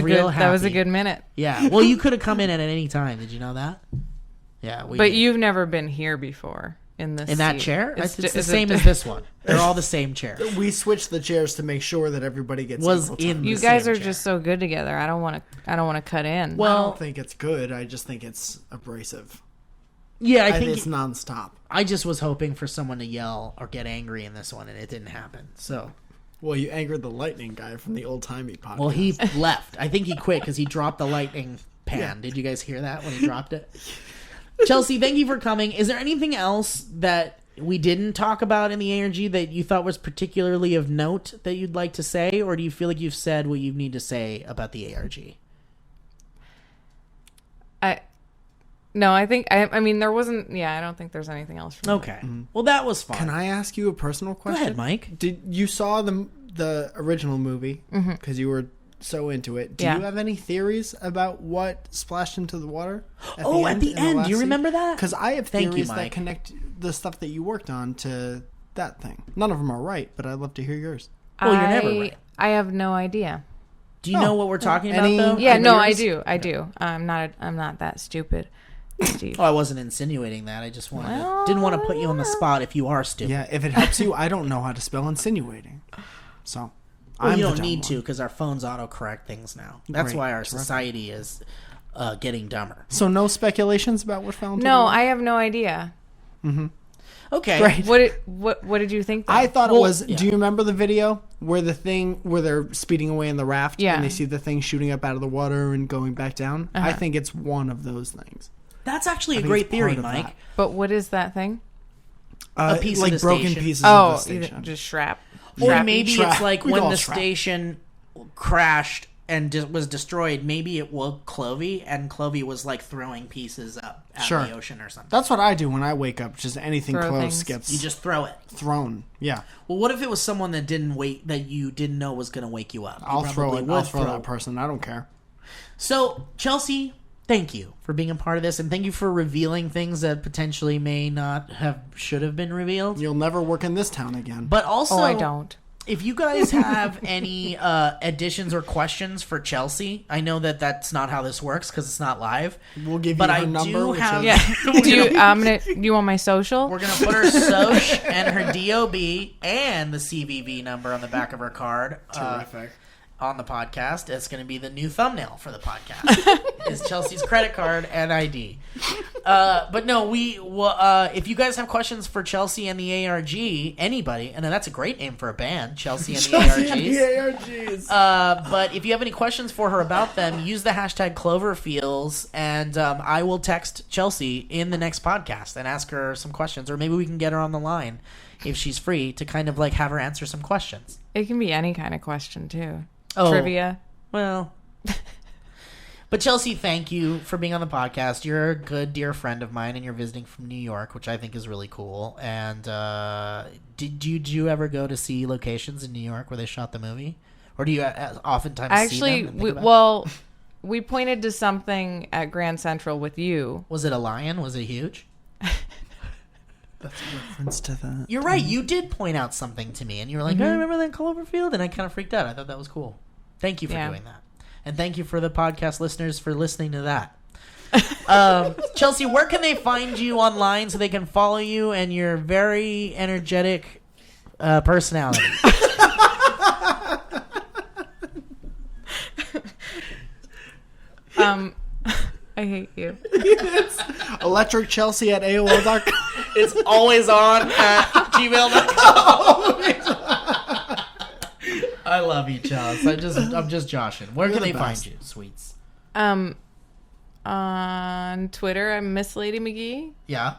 Real happy. That was a good minute. Yeah. Well, you could have come in at any time. Did you know that? Yeah. But you've never been here before in this that seat. chair. It's the same as this one. They're all the same chair. We switched the chairs to make sure that everybody gets equal time. You guys are just so good together. I don't want to cut in. Well, I don't think it's good. I just think it's abrasive. Yeah, I think it's nonstop. I just was hoping for someone to yell or get angry in this one, and it didn't happen. So, well, you angered the lightning guy from the old timey podcast. Well, he left. I think he quit because he dropped the lightning pan. Yeah. Did you guys hear that when he dropped it? Chelsea, thank you for coming. Is there anything else that we didn't talk about in the ARG that you thought was particularly of note that you'd like to say, or do you feel like you've said what you need to say about the ARG? No, I think I mean there wasn't. Yeah, I don't think there's anything else. From okay, well that was fun. Can I ask you a personal question? Go ahead, Mike. Did you saw the original movie because you were so into it? Do you have any theories about what splashed into the water? At the end, do you remember that? Because I have theories that connect the stuff that you worked on to that thing. None of them are right, but I'd love to hear yours. Well, you're never right. I have no idea. Do you know what we're talking about, though? Yeah, no, I do. I'm not that stupid. Oh, I wasn't insinuating that. I just didn't want to put you on the spot if you are stupid. Yeah, if it helps you, I don't know how to spell insinuating. So, you don't need to because our phones autocorrect things now. That's why our society is getting dumber. So, no speculations about what fell into No, I have no idea. Mm-hmm. Okay. Great. What did you think? Though? I thought it was. Yeah. Do you remember the video where they're speeding away in the raft and they see the thing shooting up out of the water and going back down? I think it's one of those things. That's actually a great theory, Mike. That. But what is that thing? A piece like of the broken station. Pieces of the station. Just shrap. Or maybe it's like when the station crashed and was destroyed. Maybe it woke Clovey, and Clovey was like throwing pieces up out of the ocean or something. That's what I do when I wake up. Just anything close gets you just throw it. Thrown. Yeah. Well, what if it was someone that you didn't know was going to wake you up? I'll throw it. I'll throw that person. I don't care. So, Chelsea, thank you for being a part of this, and thank you for revealing things that potentially should have been revealed. You'll never work in this town again. But also, I don't. If you guys have any additions or questions for Chelsea, I know that that's not how this works because it's not live. We'll give you her number. Do you want my social? We're gonna put her soch and her DOB and the CVV number on the back of her card. Terrific. On the podcast. It's going to be the new thumbnail for the podcast. Is Chelsea's credit card and ID. But no, if you guys have questions for Chelsea and the ARG, anybody, and that's a great name for a band, Chelsea and the ARGs. But if you have any questions for her about them, use the hashtag Cloverfeels, and I will text Chelsea in the next podcast and ask her some questions, or maybe we can get her on the line if she's free to kind of like have her answer some questions. It can be any kind of question too. Oh, trivia. Well, but Chelsea, thank you for being on the podcast. You're a good, dear friend of mine, and you're visiting from New York, which I think is really cool. And did you ever go to see locations in New York where they shot the movie, or do you oftentimes see them? We pointed to something at Grand Central with you. Was it a lion? Was it huge? That's a reference to that. You're right. You did point out something to me, and you were like, I remember that Cloverfield, and I kind of freaked out. I thought that was cool. Thank you for doing that. And thank you for the podcast listeners for listening to that. Chelsea, where can they find you online so they can follow you and your very energetic personality? I hate you. Electric Chelsea at AOL.com. It's always on at gmail.com. love you, Chels. I'm just joshing. Where You're can the they best. find you, sweets? On Twitter, I'm Miss Lady McGee, Yeah.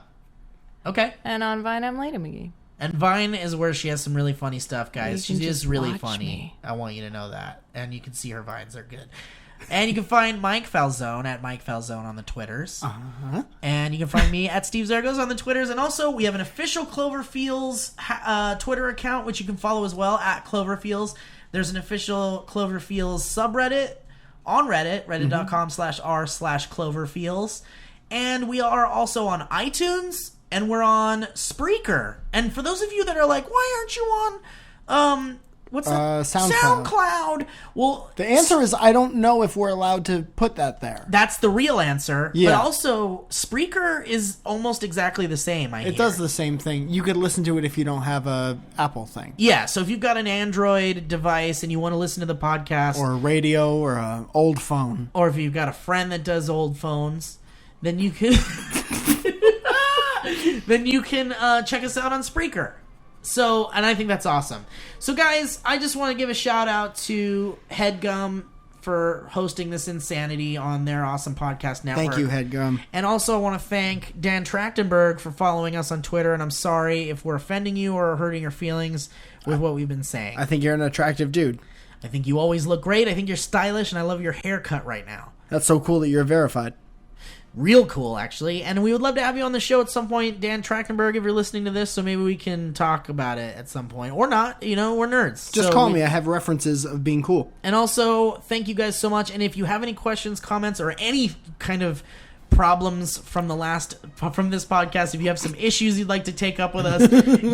Okay. and on Vine, I'm Lady McGee. And Vine is where she has some really funny stuff, guys. You She can is just really watch funny. me. I want you to know that. And you can see her Vines are good. And you can find Mike Falzone at Mike Falzone on the Twitters. Uh-huh. And you can find me at Steve Zargos on the Twitters. And also, we have an official Cloverfeels Twitter account, which you can follow as well, at Cloverfeels. There's an official Cloverfeels subreddit on Reddit, reddit.com/r/Cloverfeels. And we are also on iTunes, and we're on Spreaker. And for those of you that are like, why aren't you on, what's that? SoundCloud. Well, The answer is I don't know if we're allowed to put that there. that's the real answer. Yeah. But also, Spreaker is almost exactly the same, I hear. It does the same thing. You could listen to it if you don't have a Apple thing. Yeah, so if you've got an Android device and you want to listen to the podcast, Or a radio or an old phone. or if you've got a friend that does old phones, then you can check us out on Spreaker. So, and I think that's awesome. So, guys, I just want to give a shout out to HeadGum for hosting this insanity on their awesome podcast network. Thank you, HeadGum. And also, I want to thank Dan Trachtenberg for following us on Twitter. And I'm sorry if we're offending you or hurting your feelings with what we've been saying. I think you're an attractive dude. I think you always look great. I think you're stylish, and I love your haircut right now. That's so cool that you're verified. Real cool, actually. And we would love to have you on the show at some point, Dan Trachtenberg, if you're listening to this, so maybe we can talk about it at some point. Or not, we're nerds. Just So call me. I have references of being cool. And also, thank you guys so much. And if you have any questions, comments, or any kind of problems from this podcast, if you have some issues you'd like to take up with us,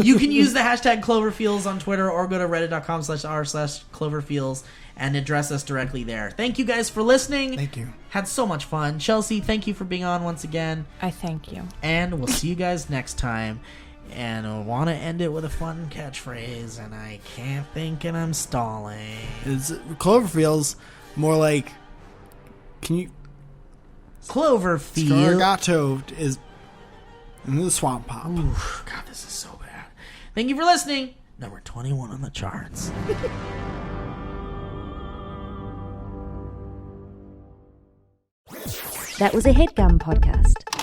you can use the hashtag Cloverfeels on Twitter or go to reddit.com/r/Cloverfeels and address us directly there. Thank you guys for listening. Thank you. Had so much fun. Chelsea, thank you for being on once again. I thank you. And we'll see you guys next time. And I want to end it with a fun catchphrase, and I can't think, and I'm stalling. It's Cloverfield's more like, can you... Cloverfield. Scargato is in the swamp pop. Oof, God, this is so bad. Thank you for listening. Number 21 on the charts. That was a HeadGum podcast.